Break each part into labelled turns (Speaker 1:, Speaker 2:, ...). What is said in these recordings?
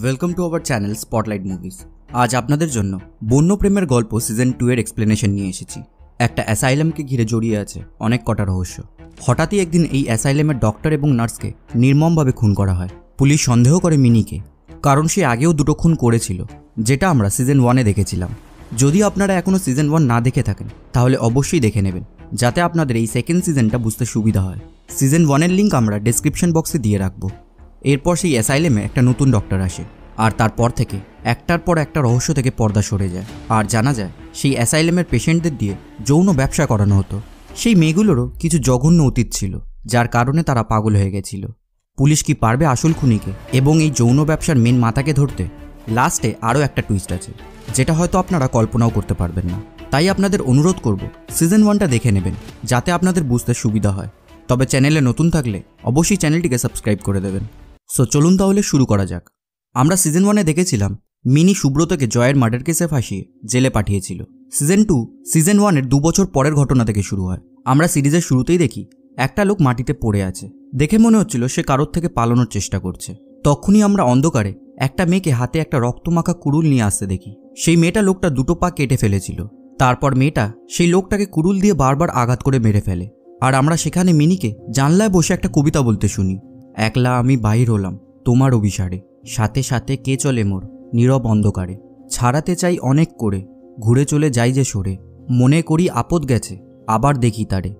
Speaker 1: Welcome to our channel spotlight movies. আজ আপনাদের জন্য বন্য প্রেমের গল্প সিজন 2 এর এক্সপ্লেনেশন নিয়ে এসেছি। একটা অ্যাসাইলামকে ঘিরে জড়িয়ে আছে অনেক কটা রহস্য। হঠাৎই একদিন এই অ্যাসাইলামের ডক্টর এবং নার্সকে নির্মমভাবে খুন করা হয়। পুলিশ সন্দেহ করে মিনিকে, কারণ সে আগেও দুটো খুন করেছিল, যেটা আমরা সিজন 1 এ দেখেছিলাম। যদি আপনারা এখনও সিজন 1 না দেখে থাকেন তাহলে অবশ্যই দেখে নেবেন, যাতে আপনাদের এই সেকেন্ড সিজনটা বুঝতে সুবিধা হয়। সিজন 1 এর লিঙ্ক আমরা ডেসক্রিপশন বক্সে দিয়ে রাখবো। এরপর সেই অ্যাসাইলেমে একটা নতুন ডক্টর আসে, আর তারপর থেকে একটার পর একটা রহস্য থেকে পর্দা সরে যায়। আর জানা যায় সেই অ্যাসাইলেমের পেশেন্টদের দিয়ে যৌন ব্যবসা করানো হতো। সেই মেয়েগুলোরও কিছু জঘন্য অতীত ছিল, যার কারণে তারা পাগল হয়ে গেছিল। পুলিশ কি পারবে আসল খুনিকে এবং এই যৌন ব্যবসার মেন মাথাকে ধরতে? লাস্টে আরও একটা টুইস্ট আছে, যেটা হয়তো আপনারা কল্পনাও করতে পারবেন না। তাই আপনাদের অনুরোধ করব সিজন 1টা দেখে নেবেন, যাতে আপনাদের বুঝতে সুবিধা হয়। তবে চ্যানেলে নতুন থাকলে অবশ্যই চ্যানেলটিকে সাবস্ক্রাইব করে দেবেন। সো চলুন তাহলে শুরু করা যাক। আমরা সিজন 1 এ দেখেছিলাম মিনি সুব্রতকে জয়ের মার্ডার কেসে ফাঁসিয়ে জেলে পাঠিয়েছিল। সিজন 2 সিজন 1 এর 2 বছর পরের ঘটনা থেকে শুরু হয়। আমরা সিরিজের শুরুতেই দেখি একটা লোক মাটিতে পড়ে আছে। দেখে মনে হচ্ছিল সে কারোর থেকে পালানোর চেষ্টা করছে। তখনই আমরা অন্ধকারে একটা মেয়েকে হাতে একটা রক্তমাখা কুড়ুল নিয়ে আসতে দেখি। সেই মেয়েটা লোকটা দুটো পা কেটে ফেলেছিল। তারপর মেয়েটা সেই লোকটাকে কুড়ুল দিয়ে বারবার আঘাত করে মেরে ফেলে। আর আমরা সেখানে মিনিকে জানলায় বসে একটা কবিতা বলতে শুনি। একলা আমি বাহির হলাম তোমার অভিসারে, সাথে সাথে কে চলে মোর নীরব অন্ধকারে, ছাড়াতে চাই অনেক করে, ঘুরে চলে যাই যে সরে, মনে করি আপদ গেছে আবার দেখি তারে,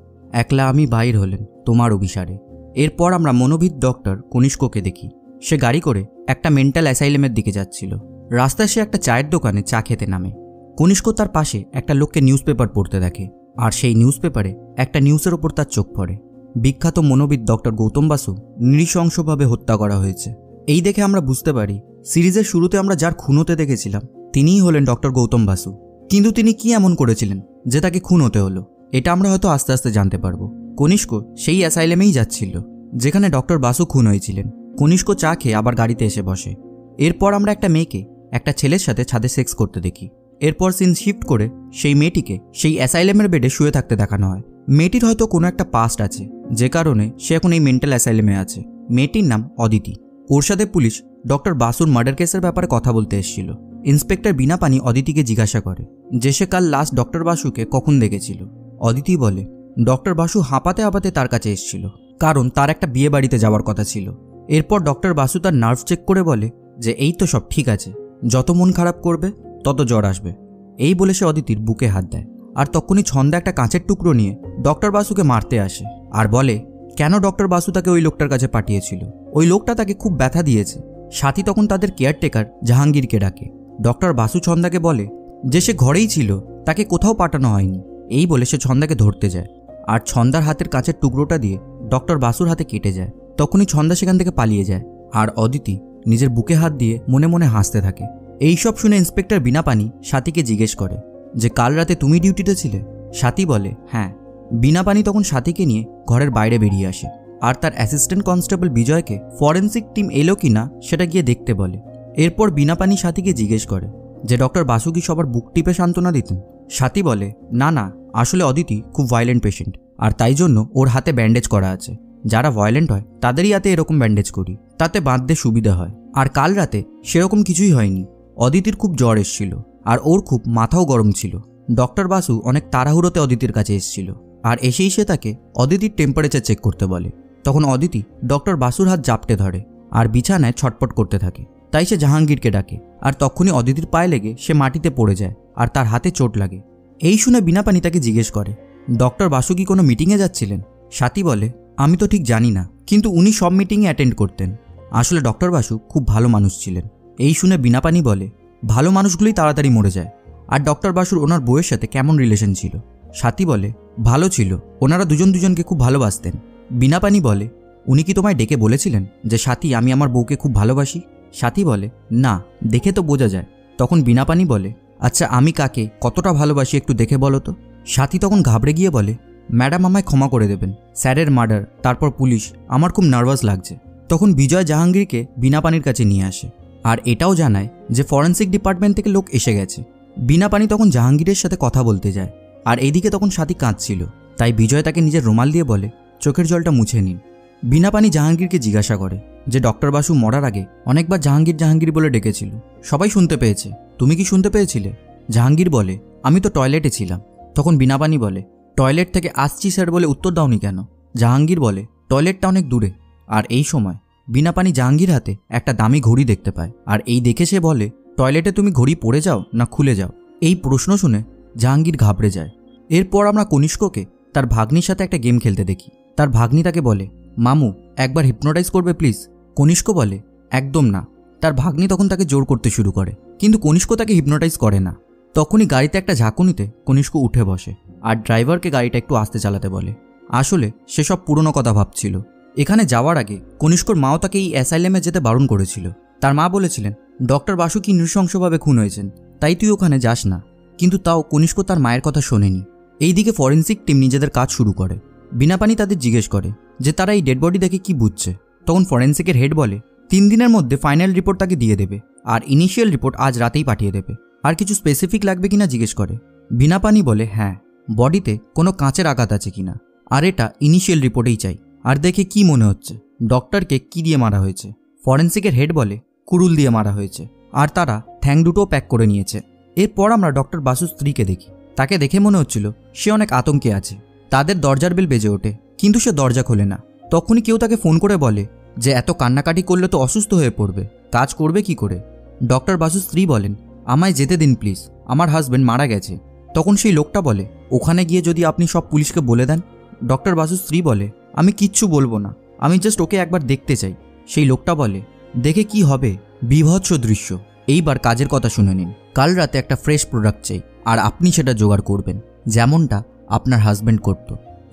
Speaker 1: একলা আমি বাহির হলেন তোমার অভিসারে। এরপর আমরা মনোবিদ ডক্টর কনিষ্ককে দেখি। সে গাড়ি করে একটা মেন্টাল অ্যাসাইলেমের দিকে যাচ্ছিল। রাস্তায় সে একটা চায়ের দোকানে চা খেতে নামে। কনিষ্ক তার পাশে একটা লোককে নিউজ পেপার পড়তে দেখে, আর সেই নিউজ পেপারে একটা নিউজের ওপর তার চোখ পড়ে। বিখ্যাত মনোবিদ ডক্টর গৌতম বাসু নৃশংসভাবে হত্যা করা হয়েছে। এই দেখে আমরা বুঝতে পারি সিরিজের শুরুতে আমরা যার খুন হতে দেখেছিলাম তিনিই হলেন ডক্টর গৌতম বাসু। কিন্তু তিনি কি এমন করেছিলেন যে তাকে খুন হতে হলো, এটা আমরা হয়তো আস্তে আস্তে জানতে পারবো। কনিষ্ক সেই অ্যাসাইলেমেই যাচ্ছিল যেখানে ডক্টর বাসু খুন হয়েছিলেন। কনিষ্ক চা খেয়ে আবার গাড়িতে এসে বসে। এরপর আমরা একটা মেয়েকে একটা ছেলের সাথে ছাদে সেক্স করতে দেখি। এরপর সিন শিফট করে সেই মেয়েটিকে সেই অ্যাসাইলেমের বেডে শুয়ে থাকতে দেখানো হয়। মেয়েটির হয়তো কোনো একটা পাস্ট আছে, যে কারণে সে এখন এই মেন্টাল অ্যাসাইলেমে আছে। মেয়েটির নাম অদিতি। ওর সাথে পুলিশ ডক্টর বাসুর মার্ডার কেসের ব্যাপারে কথা বলতে এসেছিল। ইন্সপেক্টর বিনা পানি অদিতিকে জিজ্ঞাসা করে যে সে কাল লাস্ট ডক্টর বাসুকে কখন দেখেছিল। অদিতি বলে ডক্টর বাসু হাঁপাতে হাঁপাতে তার কাছে এসেছিল, কারণ তার একটা বিয়ে বাড়িতে যাওয়ার কথা ছিল। এরপর ডক্টর বাসু তার নার্ভ চেক করে বলে যে এই তো সব ঠিক আছে, যত মন খারাপ করবে তত জ্বর আসবে। এই বলে সে অদিতির বুকে হাত দেয়। আর তখনই ছন্দা একটা কাঁচের টুকরো নিয়ে ডক্টর বাসুকে মারতে আসে আর বলে কেন ডক্টর বাসু তাকে ওই লোকটার কাছে পাঠিয়েছিল। ওই লোকটা তাকে খুব ব্যথা দিয়েছে। সাথী তখন তাদের কেয়ারটেকার জাহাঙ্গীরকে ডাকে। ডক্টর বাসু ছন্দাকে বলে যে সে ঘরেই ছিল, তাকে কোথাও পাঠানো হয়নি। এই বলে সে ছন্দাকে ধরতে যায়, আর ছন্দার হাতের কাঁচের টুকরোটা দিয়ে ডক্টর বাসুর হাতে কেটে যায়। তখনই ছন্দা সেখান থেকে পালিয়ে যায়, আর অদিতি নিজের বুকে হাত দিয়ে মনে মনে হাসতে থাকে। এইসব শুনে ইন্সপেক্টর বিনা পানি সাথীকে জিজ্ঞেস করে যে কাল রাতে তুমি ডিউটিতে ছিলে? সাথী বলে হ্যাঁ। বিনা পানি তখন সাথীকে নিয়ে ঘরের বাইরে বেরিয়ে আসে, আর তার অ্যাসিস্ট্যান্ট কনস্টেবল বিজয়কে ফরেন্সিক টিম এলো কি না সেটা গিয়ে দেখতে বলে। এরপর বিনা পানি সাথীকে জিজ্ঞেস করে যে ডক্টর বাসু কি সবার বুক টিপে সান্ত্বনা দিতেন? সাথী বলে না না, আসলে অদিতি খুব ভায়োলেন্ট পেশেন্ট, আর তাই জন্য ওর হাতে ব্যান্ডেজ করা আছে। যারা ভায়োলেন্ট হয় তাদেরই হাতে এরকম ব্যান্ডেজ করি, তাতে বাঁধতে সুবিধা হয়। আর কাল রাতে সেরকম কিছুই হয়নি। অদিতির খুব জ্বর এসেছিল, আর ওর খুব মাথাও গরম ছিল। ডক্টর বাসু অনেক তাড়াহুড়োতে অদিতির কাছে এসেছিল, আর এসেই সে তাকে অদিতির টেম্পারেচার চেক করতে বলে। তখন অদিতি ডক্টর বাসুর হাত জাপটে ধরে আর বিছানায় ছটপট করতে থাকে। তাই সে জাহাঙ্গীরকে ডাকে, আর তখনই অদিতির পায়ে লেগে সে মাটিতে পড়ে যায় আর তার হাতে চোট লাগে। এই শুনে বিনা পানি তাকে জিজ্ঞেস করে ডক্টর বাসু কি কোনো মিটিংয়ে যাচ্ছিলেন? সাথী বলে আমি তো ঠিক জানি না, কিন্তু উনি সব মিটিংয়ে অ্যাটেন্ড করতেন। আসলে ডক্টর বাসু খুব ভালো মানুষ ছিলেন। এই শুনে বিনা পানি বলে ভালো মানুষগুলোই তাড়াতাড়ি মরে যায়। আর ডক্টর বাসুর ওনার বউয়ের সাথে কেমন রিলেশন ছিল? সাথী বলে ভালো ছিল, ওনারা দুজন দুজনকে খুব ভালোবাসতেন। বিনা পানি বলে উনি কি তোমায় ডেকে বলেছিলেন যে সাথী আমি আমার বউকে খুব ভালোবাসি? সাথী বলে না, দেখে তো বোঝা যায়। তখন বিনা পানি বলে আচ্ছা আমি কাকে কতটা ভালোবাসি একটু দেখে বলো তো। সাথী তখন ঘাবড়ে গিয়ে বলে ম্যাডাম আমায় ক্ষমা করে দেবেন, স্যারের মার্ডার, তারপর পুলিশ, আমার খুব নার্ভাস লাগছে। তখন বিজয় জাহাঙ্গীরকে বিনা পানির কাছে নিয়ে আসে, আর এটাও জানায় যে ফরেন্সিক ডিপার্টমেন্ট থেকে লোক এসে গেছে। বিনা পানি তখন জাহাঙ্গীরের সাথে কথা বলতে যায়, আর এইদিকে তখন সাথী কাঁদছিল। তাই বিজয় তাকে নিজের রুমাল দিয়ে বলে চোখের জলটা মুছে নিন। বিনাপানি জাহাঙ্গীরকে জিজ্ঞাসা করে যে ডক্টর বাসু মরার আগে অনেকবার জাহাঙ্গীর জাহাঙ্গীর বলে ডেকেছিল, সবাই শুনতে পেয়েছে, তুমি কি শুনতে পেয়েছিলে? জাহাঙ্গীর বলে আমি তো টয়লেটে ছিলাম। তখন বিনাপানি বলে টয়লেট থেকে আসছি স্যার বলে উত্তর দাওনি কেন? জাহাঙ্গীর বলে টয়লেটটা অনেক দূরে। আর এই সময় বিনাপানি জাহাঙ্গীর হাতে একটা দামি ঘড়ি দেখতে পায়, আর এই দেখে সে বলে টয়লেটে তুমি ঘড়ি পরে যাও না খুলে যাও? এই প্রশ্ন শুনে জাহাঙ্গীর ঘাবড়ে যায়। এরপর আমরা কনিষ্ককে তার ভাগ্নির সাথে একটা গেম খেলতে দেখি। তার ভাগ্নি তাকে বলে মামু একবার হিপনোটাইজ করবে প্লিজ? কনিষ্ক বলে একদম না। তার ভাগ্নি তখন তাকে জোর করতে শুরু করে, কিন্তু কনিষ্ক তাকে হিপনোটাইজ করে না। তখনই গাড়িতে একটা ঝাঁকুনিতে কনিষ্ক উঠে বসে আর ড্রাইভারকে গাড়িটা একটু আস্তে চালাতে বলে। আসলে সেসব পুরনো কথা ভাবছিল। এখানে যাওয়ার আগে কনিষ্কর মাও তাকে এই অ্যাসাইলেমে যেতে বারণ করেছিল। তার মা বলেছিলেন ডক্টর বাসু কি নৃশংসভাবে খুন হয়েছেন, তাই তুই ওখানে যাস না। কিন্তু তাও কনিষ্ক তার মায়ের কথা শোনেনি। এইদিকে ফরেন্সিক টিম নিজেদের কাজ শুরু করে। বিনাপানি তাদের জিজ্ঞেস করে যে তারা এই ডেড বডি দেখে কি বুঝছে। তখন ফরেন্সিকের হেড বলে 3 দিনের মধ্যে ফাইনাল রিপোর্ট তাকে দিয়ে দেবে, আর ইনিশিয়াল রিপোর্ট আজ রাতেই পাঠিয়ে দেবে। আর কিছু স্পেসিফিক লাগবে কিনা জিজ্ঞেস করে। বিনাপানি বলে হ্যাঁ, বডিতে কোনো কাঁচের আঘাত আছে কিনা, আর এটা ইনিশিয়াল রিপোর্টেই চাই। আর দেখে কি মনে হচ্ছে ডক্টরকে কি দিয়ে মারা হয়েছে? ফরেন্সিকের হেড বলে কুরুল দিয়ে মারা হয়েছে, আর তারা ঠ্যাং দুটোও প্যাক করে নিয়েছে। এরপর আমরা ডক্টর বাসুর স্ত্রীকে দেখি। তাকে দেখে মনে হচ্ছিল সে অনেক আতঙ্কে আছে। তাদের দরজার বেল বেজে ওঠে, কিন্তু সে দরজা খোলে না। তখনই কেউ তাকে ফোন করে বলে যে এত কান্নাকাটি করলে তো অসুস্থ হয়ে পড়বে, কাজ করবে কি করে? ডক্টর বাসুর স্ত্রী বলেন আমায় যেতে দিন প্লিজ, আমার হাজব্যান্ড মারা গেছে। তখন সেই লোকটা বলে ওখানে গিয়ে যদি আপনি সব পুলিশকে বলে দেন? ডক্টর বাসুর স্ত্রী বলে আমি কিচ্ছু বলবো না, আমি জাস্ট ওকে একবার দেখতে চাই। সেই লোকটা বলে দেখে কি হবে, বীভৎস দৃশ্য। এইবার কাজের কথা শুনে নিন। কাল রাতে একটা ফ্রেশ প্রোডাক্ট চাই, আর আপনি সেটা জোগাড় করবেন যেমনটা আপনার হাজব্যান্ড করত।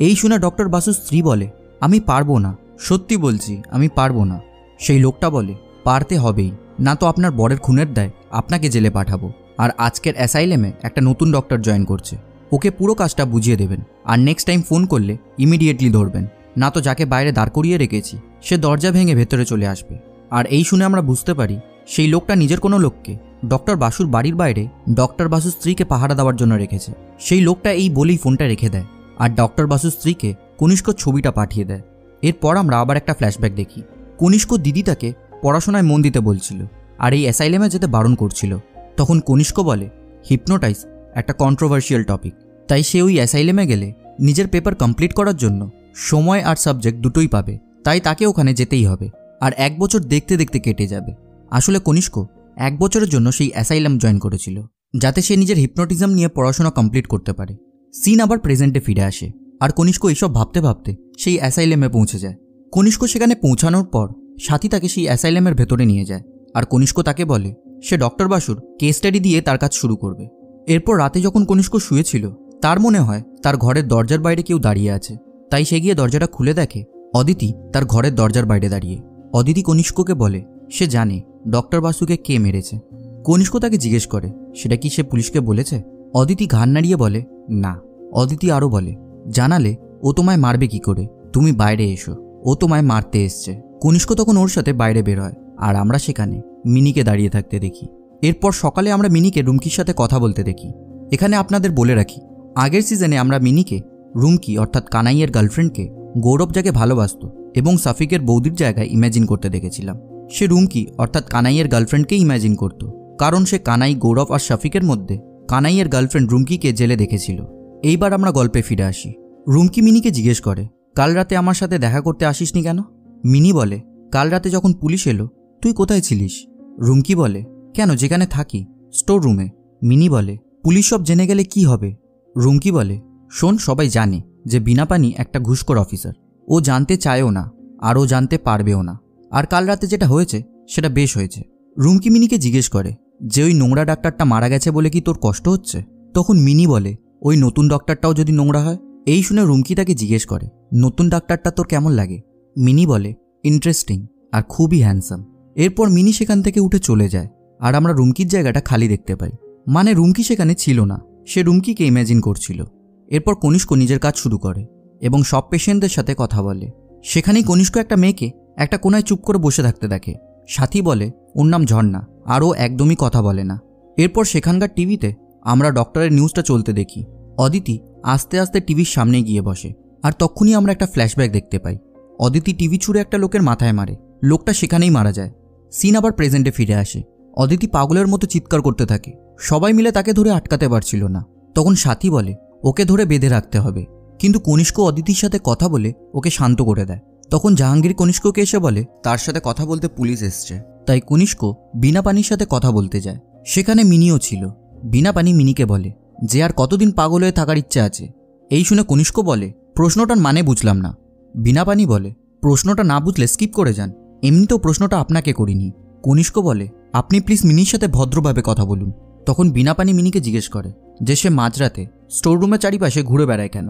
Speaker 1: এই শুনে ডক্টর বাসুর স্ত্রী বলে আমি পারবো না, সত্যি বলছি আমি পারবো না। সেই লোকটা বলে পারতে হবেই, না তো আপনার বরের খুনের দায় আপনাকে জেলে পাঠাবো। আর আজকের অ্যাসাইলেমে একটা নতুন ডক্টর জয়েন করছে, ওকে পুরো কাজটা বুঝিয়ে দেবেন। আর নেক্সট টাইম ফোন করলে ইমিডিয়েটলি ধরবেন, না তো যাকে বাইরে দাঁড় করিয়ে রেখেছি সে দরজা ভেঙে ভেতরে চলে আসবে। আর এই শুনে আমরা বুঝতে পারি সেই লোকটা নিজের কোনো লোককে ডক্টর বাসুর বাড়ির বাইরে ডক্টর বাসুর স্ত্রীকে পাহারা দেওয়ার জন্য রেখেছে। সেই লোকটা এই বলেই ফোনটা রেখে দেয়, আর ডক্টর বাসুর স্ত্রীকে কনিষ্ক ছবিটা পাঠিয়ে দেয়। এরপর আমরা আবার একটা ফ্ল্যাশব্যাক দেখি। কনিষ্ক দিদি তাকে পড়াশোনায় মন দিতে বলছিল, আর এই অ্যাসাইলেমে যেতে বারণ করছিল। তখন কনিষ্ক বলে হিপনোটাইজ একটা কন্ট্রোভার্সিয়াল টপিক, তাই সে ওই অ্যাসাইলেমে গেলে নিজের পেপার কমপ্লিট করার জন্য সময় আর সাবজেক্ট দুটোই পাবে, তাই তাকে ওখানে যেতেই হবে। আর 1 বছর দেখতে দেখতে কেটে যাবে। আসলে কনিষ্ক 1 বছরের জন্য সেই অ্যাসাইলাম জয়েন করেছিল, যাতে সে নিজের হিপনোটিজম নিয়ে পড়াশোনা কমপ্লিট করতে পারে। সিন আবার প্রেজেন্টে ফিরে আসে, আর কনিষ্ক এইসব ভাবতে ভাবতে সেই অ্যাসাইলেমে পৌঁছে যায়। কনিষ্ক সেখানে পৌঁছানোর পর সাথী তাকে সেই অ্যাসাইলেমের ভেতরে নিয়ে যায়, আর কনিষ্ক তাকে বলে সে ডক্টর বাসুর কেস স্টাডি দিয়ে তার কাজ শুরু করবে। এরপর রাতে যখন কনিষ্ক শুয়েছিল তার মনে হয় তার ঘরের দরজার বাইরে কেউ দাঁড়িয়ে আছে, তাই সে গিয়ে দরজাটা খুলে দেখে অদিতি তার ঘরের দরজার বাইরে দাঁড়িয়ে। অদিতি কনিষ্ককে বলে সে জানে ডক্টর বাসুকে কে মেরেছে। কনিষ্ক তাকে জিজ্ঞেস করে সেটা কি সে পুলিশকে বলেছে? অদিতি ঘাড় নাড়িয়ে বলে না। অদিতি আরও বলে জানালে ও তোমায় মারবে কি করে, তুমি বাইরে এসো, ও তোমায় মারতে এসছে। কনিষ্ক তখন ওর সাথে বাইরে বের হয়, আর আমরা সেখানে মিনিকে দাঁড়িয়ে থাকতে দেখি। এরপর সকালে আমরা মিনিকে রুমকির সাথে কথা বলতে দেখি। এখানে আপনাদের বলে রাখি আগের সিজনে আমরা মিনিকে রুমকি অর্থাৎ কানাইয়ের গার্লফ্রেন্ডকে গৌরব যাকে ভালোবাসত এবং সাফিকের বৌদির জায়গায় ইম্যাজিন করতে দেখেছিলাম। সে রুমকি অর্থাৎ কানাইয়ের গার্লফ্রেন্ডকে ইম্যাজিন করত, কারণ সে কানাই, গৌরব আর শাফিকের মধ্যে কানাইয়ের গার্লফ্রেন্ড রুমকিকে জেলে দেখেছিল। এইবার আমরা গল্পে ফিরে আসি। রুমকি মিনিকে জিজ্ঞেস করে কাল রাতে আমার সাথে দেখা করতে আসিসনি কেন? মিনি বলে কাল রাতে যখন পুলিশ এলো তুই কোথায় ছিলিস? রুমকি বলে কেন, যেখানে থাকি, স্টোর রুমে। মিনি বলে পুলিশ সব জেনে গেলে কি হবে? রুমকি বলে শোন, সবাই জানে যে বিনাপানি একটা ঘুষখোর অফিসার, ও জানতে চায়ও না আর ও জানতে পারবেও না। আর কাল রাতে যেটা হয়েছে সেটা বেশ হয়েছে। রুমকি মিনিকে জিজ্ঞেস করে যে ওই নোংরা ডাক্তারটা মারা গেছে বলে কি তোর কষ্ট হচ্ছে? তখন মিনি বলে ওই নতুন ডাক্তারটাও যদি নোংরা হয়। এই শুনে রুমকি তাকে জিজ্ঞেস করে নতুন ডাক্তারটা তোর কেমন লাগে? মিনি বলে ইন্টারেস্টিং আর খুবই হ্যান্ডসাম। এরপর মিনি সেখান থেকে উঠে চলে যায়, আর আমরা রুমকির জায়গাটা খালি দেখতে পাই। মানে রুমকি সেখানে ছিল না, সে রুমকিকে ইম্যাজিন করছিল। এরপর কনিষ্ক নিজের কাজ শুরু করে এবং সব পেশেন্টদের সাথে কথা বলে। সেখানেই কনিষ্ক একটা মেয়েকে একটা কোনায় চুপ করে বসে থাকতে দেখে। সাথী বলে ওর নাম ঝর্ণা, আর ও একদমই কথা বলে না। এরপর সেখানকার টিভিতে আমরা ডক্টরের নিউজটা চলতে দেখি। অদিতি আস্তে আস্তে টিভির সামনে গিয়ে বসে, আর তখনই আমরা একটা ফ্ল্যাশব্যাক দেখতে পাই। অদিতি টিভি ছুঁড়ে একটা লোকের মাথায় মারে, লোকটা সেখানেই মারা যায়। সিন আবার প্রেজেন্টে ফিরে আসে। অদিতি পাগলের মতো চিৎকার করতে থাকে, সবাই মিলে তাকে ধরে আটকাতে পারছিল না। তখন সাথী বলে ওকে ধরে বেঁধে রাখতে হবে, কিন্তু কনিষ্ক অদিতির সাথে কথা বলে ওকে শান্ত করে দেয়। তখন জাহাঙ্গীর কনিষ্ককে এসে বলে তার সাথে কথা বলতে পুলিশ এসছে, তাই কনিষ্ক বিনা পানির সাথে কথা বলতে যায়। সেখানে মিনিও ছিল। বিনা পানি মিনিকে বলে যে আর কতদিন পাগল হয়ে থাকার ইচ্ছা আছে। এই শুনে কনিষ্ক বলে প্রশ্নটার মানে বুঝলাম না। বিনা পানি বলে প্রশ্নটা না বুঝলে স্কিপ করে যান, এমনিতেও প্রশ্নটা আপনাকে করিনি। কনিষ্ক বলে আপনি প্লিজ মিনির সাথে ভদ্রভাবে কথা বলুন। তখন বিনা পানি মিনিকে জিজ্ঞেস করে যে সে মাঝরাতে স্টোররুমের চারিপাশে ঘুরে বেড়ায় কেন।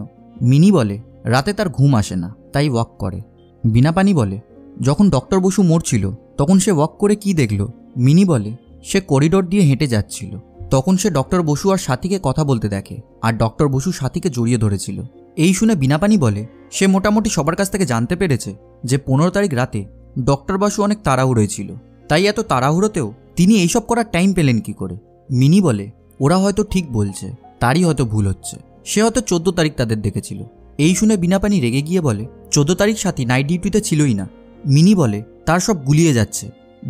Speaker 1: মিনি বলে রাতে তার ঘুম আসে না, তাই ওয়াক করে। বিনা পানি বলে যখন ডক্টর বসু মরছিল তখন সে ওয়াক করে কি দেখল। মিনি বলে সে করিডোর দিয়ে হেঁটে যাচ্ছিল, তখন সে ডক্টর বসু আর সাথীকে কথা বলতে দেখে, আর ডক্টর বসু সাথীকে জড়িয়ে ধরেছিল। এই শুনে বিনা পানি বলে সে মোটামুটি সবার কাছ থেকে জানতে পেরেছে যে 15 তারিখ রাতে ডক্টর বসু অনেক তাড়াহুড়োয় ছিল, তাই এত তাড়াহুড়োতেও তিনি এইসব করার টাইম পেলেন কি করে। মিনি বলে ওরা হয়তো ঠিক বলছে, তারই হয়তো ভুল হচ্ছে, সে হয়তো 14 তারিখ তাদের দেখেছিল। এই শুনে বিনা পানি রেগে গিয়ে বলে 14 তারিখ সাথী নাইট ডিউটিতে ছিলই না। মিনি বলে তার সব গুলিয়ে যাচ্ছে।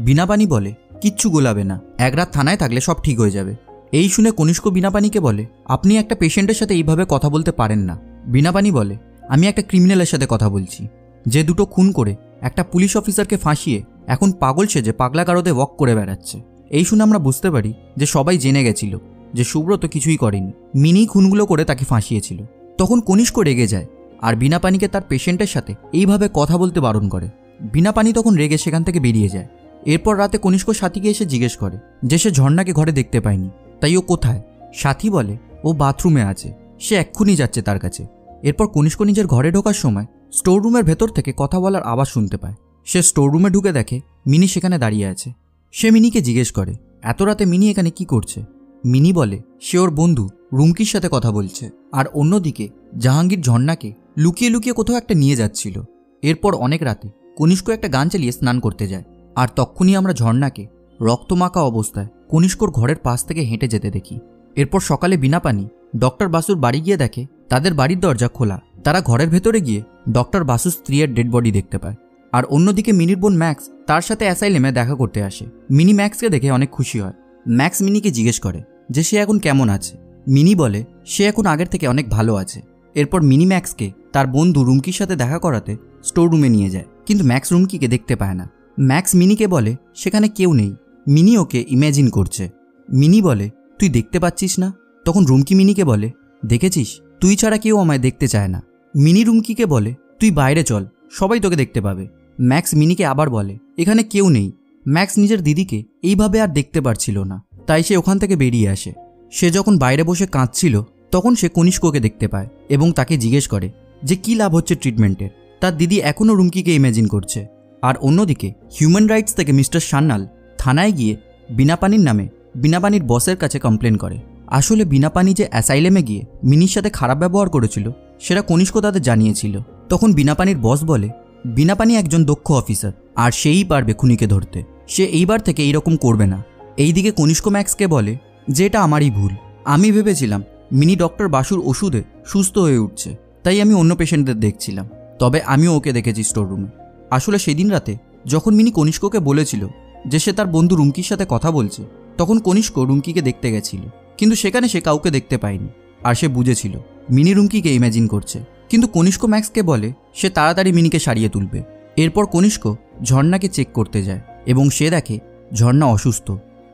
Speaker 1: বিনা পানি বলে কিচ্ছু গোলাবে না, এক রাত থানায় থাকলে সব ঠিক হয়ে যাবে। এই শুনে কনিষ্ক বিনা পানিকে বলে আপনি একটা পেশেন্টের সাথে এইভাবে কথা বলতে পারেন না। বিনা পানি বলে আমি একটা ক্রিমিনালের সাথে কথা বলছি, যে দুটো খুন করে একটা পুলিশ অফিসারকে ফাঁসিয়ে এখন পাগল সেজে পাগলা গারদে ওয়াক করে বেড়াচ্ছে। এই শুনে আমরা বুঝতে পারি যে সবাই জেনে গেছিল যে সুব্রত কিছুই করেনি, মিনি খুনগুলো করে তাকে ফাঁসিয়েছিল। তখন কনিষ্ক রেগে যায় আর বিনা পানিকে তার পেশেন্টের সাথে এইভাবে কথা বলতে বারণ করে। বিনা পানি তখন রেগে সেখান থেকে বেরিয়ে যায়। এরপর রাতে কনিষ্ক সাথীকে এসে জিজ্ঞেস করে যে সে ঝর্ণাকে ঘরে দেখতে পায়নি, তাই ও কোথায়। সাথী বলে ও বাথরুমে আছে, সে এক্ষুনি যাচ্ছে তার কাছে। এরপর কনিষ্ক নিজের ঘরে ঢোকার সময় স্টোর রুমের ভেতর থেকে কথা বলার আওয়াজ শুনতে পায়। সে স্টোর রুমে ঢুকে দেখে মিনি সেখানে দাঁড়িয়ে আছে। সে মিনিকে জিজ্ঞেস করে এত রাতে মিনি এখানে কি করছে। মিনি বলে সে ওর বন্ধু রুমকির সাথে কথা বলছে, আর অন্যদিকে জাহাঙ্গীর ঝর্ণাকে লুকিয়ে লুকিয়ে কোথাও একটা নিয়ে যাচ্ছিল। এরপর অনেক রাতে কনিষ্ক একটা গান চালিয়ে স্নান করতে যায়, আর তক্ষুনি আমরা ঝর্ণাকে রক্তমাখা অবস্থায় কনিষ্কর ঘরের পাশ থেকে হেঁটে যেতে দেখি। এরপর সকালে বিনা পানি ডক্টর বাসুর বাড়ি গিয়ে দেখে তাদের বাড়ির দরজা খোলা। তারা ঘরের ভেতরে গিয়ে ডক্টর বাসুর স্ত্রীর ডেড বডি দেখতে পায়। আর অন্যদিকে মিনির বোন ম্যাক্স তার সাথে অ্যাসাইলেমে দেখা করতে আসে। মিনি ম্যাক্সকে দেখে অনেক খুশি হয়। ম্যাক্স মিনিকে জিজ্ঞেস করে যে সে এখন কেমন আছে। মিনি বলে সে এখন আগের থেকে অনেক ভালো আছে। এরপর মিনি ম্যাক্সকে তার বন্ধু রুমকির সাথে দেখা করাতে স্টোর রুমে নিয়ে যায়, কিন্তু ম্যাক্স রুমকিকে দেখতে পায় না। ম্যাক্স মিনিকে বলে সেখানে কেউ নেই। মিনি ওকে ইম্যাজিন করছে। মিনি বলে তুই দেখতে পাচ্ছিস না। তখন রুমকি মিনিকে বলে দেখেছিস, তুই ছাড়া কেউ আমায় দেখতে চায় না। মিনি রুমকিকে বলে তুই বাইরে চল, সবাই তোকে দেখতে পাবে। ম্যাক্স মিনিকে আবার বলে এখানে কেউ নেই। ম্যাক্স নিজের দিদিকে এইভাবে আর দেখতে পারছিল না, তাই সে ওখান থেকে বেরিয়ে আসে। সে যখন বাইরে বসে কাঁদছিল তখন সে কনিষ্ককে দেখতে পায় এবং তাকে জিজ্ঞেস করে যে কী লাভ হচ্ছে ট্রিটমেন্টের। তার দিদি এখনও রুমকিকে ইম্যাজিন করছে। আর অন্যদিকে হিউম্যান রাইটস থেকে মিস্টার সান্যাল থানায় গিয়ে বিনা পানির নামে বিনা পানির বসের কাছে কমপ্লেন করে। আসলে বিনা পানি যে অ্যাসাইলেমে গিয়ে মিনির সাথে খারাপ ব্যবহার করেছিল সেটা কনিষ্ক তাদের জানিয়েছিল। তখন বিনা পানির বস বলে বিনা পানি একজন দক্ষ অফিসার, আর সেই পারবে খুনিকে ধরতে। সে এইবার থেকে এইরকম করবে না। এইদিকে কনিষ্ক ম্যাক্সকে বলে যে এটা আমারই ভুল। আমি ভেবেছিলাম মিনি ডক্টর বাসুর ওষুধে সুস্থ হয়ে উঠছে, তাই আমি অন্য পেশেন্টদের দেখছিলাম। তবে আমিও ওকে দেখেছি স্টোর রুমে। আসলে সেদিন রাতে যখন মিনি কনিষ্ককে বলেছিল যে সে তার বন্ধু রুমকির সাথে কথা বলছে, তখন কনিষ্ক রুমকিকে দেখতে গেছিল, কিন্তু সেখানে সে কাউকে দেখতে পায়নি। আর সে বুঝেছিল মিনি রুমকিকে ইম্যাজিন করছে। কিন্তু কনিষ্ক ম্যাক্সকে বলে সে তাড়াতাড়ি মিনিকে সারিয়ে তুলবে। এরপর কনিষ্ক ঝর্ণাকে চেক করতে যায় এবং সে দেখে ঝর্ণা অসুস্থ।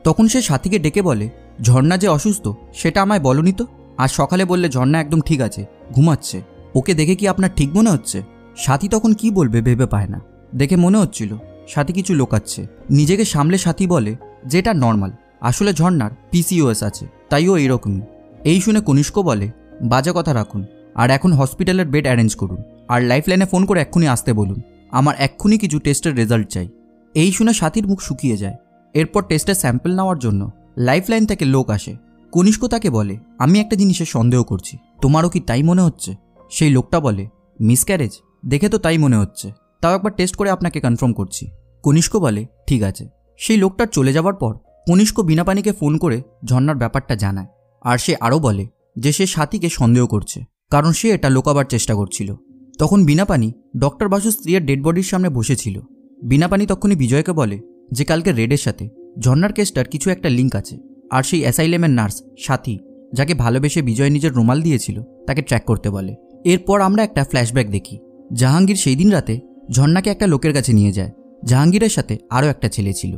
Speaker 1: তখন সে সাথীকে ডেকে বলে ঝর্ণা যে অসুস্থ সেটা আমায় বলনি তো। আজ সকালে বললে ঝর্ণা একদম ঠিক আছে, ঘুমাচ্ছে। ওকে দেখে কি আপনার ঠিক মনে হচ্ছে? সাথী তখন কি বলবে ভেবে পায় না। দেখে মনে হচ্ছিল সাথী কিছু লোকাচ্ছে। নিজেকে সামলে সাথী বলে যে এটা নর্মাল, আসলে ঝর্ণার PCOS আছে, তাই ও এইরকমই। এই শুনে কনিষ্ক বলে বাজে কথা রাখুন, আর এখন হসপিটালের বেড অ্যারেঞ্জ করুন, আর লাইফলাইনে ফোন করে এক্ষুনি আসতে বলুন। আমার এক্ষুনি কিছু টেস্টের রেজাল্ট চাই। এই শুনে সাথীর মুখ শুকিয়ে যায়। এরপর টেস্টের স্যাম্পল নেওয়ার জন্য লাইফলাইন থেকে লোক আসে। কনিষ্ক তাকে বলে আমি একটা জিনিসের সন্দেহ করছি, তোমারও কি তাই মনে হচ্ছে? সেই লোকটা বলে মিসক্যারেজ, দেখে তো তাই মনে হচ্ছে, তাও একবার টেস্ট করে আপনাকে কনফার্ম করছি। কনিষ্ক বলে ঠিক আছে। সেই লোকটার চলে যাওয়ার পর কনিষ্ক বিনা পানিকে ফোন করে ঝর্ণার ব্যাপারটা জানায়। আর সে আরও বলে যে সে সাথীকে সন্দেহ করছে, কারণ সে এটা লুকাবার চেষ্টা করছিল। তখন বিনাপানি ডক্টর বাসুর স্ত্রীর ডেড বডির সামনে বসেছিল। বিনাপানি তখনই বিজয়কে বলে যে কালকে রেডের সাথে ঝর্ণার কেসটার কিছু একটা লিঙ্ক আছে, আর সেই অ্যাসাইলেমের নার্স সাথী যাকে ভালোবেসে বিজয় নিজের রুমাল দিয়েছিল তাকে ট্র্যাক করতে বলে। এরপর আমরা একটা ফ্ল্যাশব্যাক দেখি। জাহাঙ্গীর সেই দিন রাতে ঝর্ণাকে একটা লোকের কাছে নিয়ে যায়। জাহাঙ্গীরের সাথে আরও একটা ছেলে ছিল।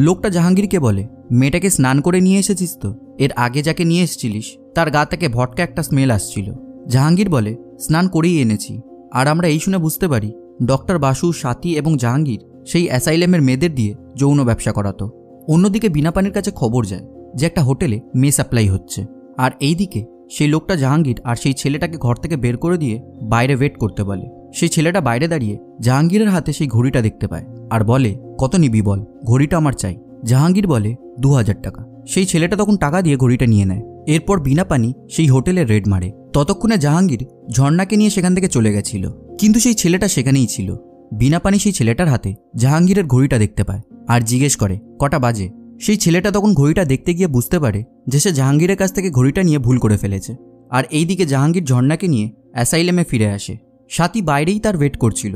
Speaker 1: লোকটা জাহাঙ্গীরকে বলে, মেয়েটাকে স্নান করে নিয়ে এসেছিস তো? এর আগে যাকে নিয়ে এসেছিলিস তার গা থেকে ভটকা একটা স্মেল আসছিল। জাহাঙ্গীর বলে, স্নান করেই এনেছি। আর আমরা এই শুনে বুঝতে পারি ডক্টর বাসু, সাথী এবং জাহাঙ্গীর সেই অ্যাসাইলেমের মেয়েদের দিয়ে যৌন ব্যবসা করাতো। অন্যদিকে বিনাপানির কাছে খবর যায় যে একটা হোটেলে মেয়ে সাপ্লাই হচ্ছে, আর এইদিকে সেই লোকটা জাহাঙ্গীর আর সেই ছেলেটাকে ঘর থেকে বের করে দিয়ে বাইরে ওয়েট করতে বলে। সেই ছেলেটা বাইরে দাঁড়িয়ে জাহাঙ্গীরের হাতে সেই ঘড়িটা দেখতে পায় আর বলে, কত নিবি বল, ঘড়িটা আমার চাই। জাহাঙ্গীর বলে 2000 টাকা। সেই ছেলেটা তখন টাকা দিয়ে ঘড়িটা নিয়ে নেয়। এরপর বিনাপানি সেই হোটেলে রেড মারে। ততক্ষণে জাহাঙ্গীর ঝর্ণাকে নিয়ে সেখান থেকে চলে গেছিল, কিন্তু সেই ছেলেটা সেখানেই ছিল। বিনাপানি সেই ছেলেটার হাতে জাহাঙ্গীরের ঘড়িটা দেখতে পায় আর জিজ্ঞেস করে কটা বাজে। সেই ছেলেটা তখন ঘড়িটা দেখতে গিয়ে বুঝতে পারে যে সে জাহাঙ্গীরের কাছ থেকে ঘড়িটা নিয়ে ভুল করে ফেলেছে। আর এইদিকে জাহাঙ্গীর ঝর্ণাকে নিয়ে অ্যাসাইলেমে ফিরে আসে। সাথী বাইরেই তার ওয়েট করছিল।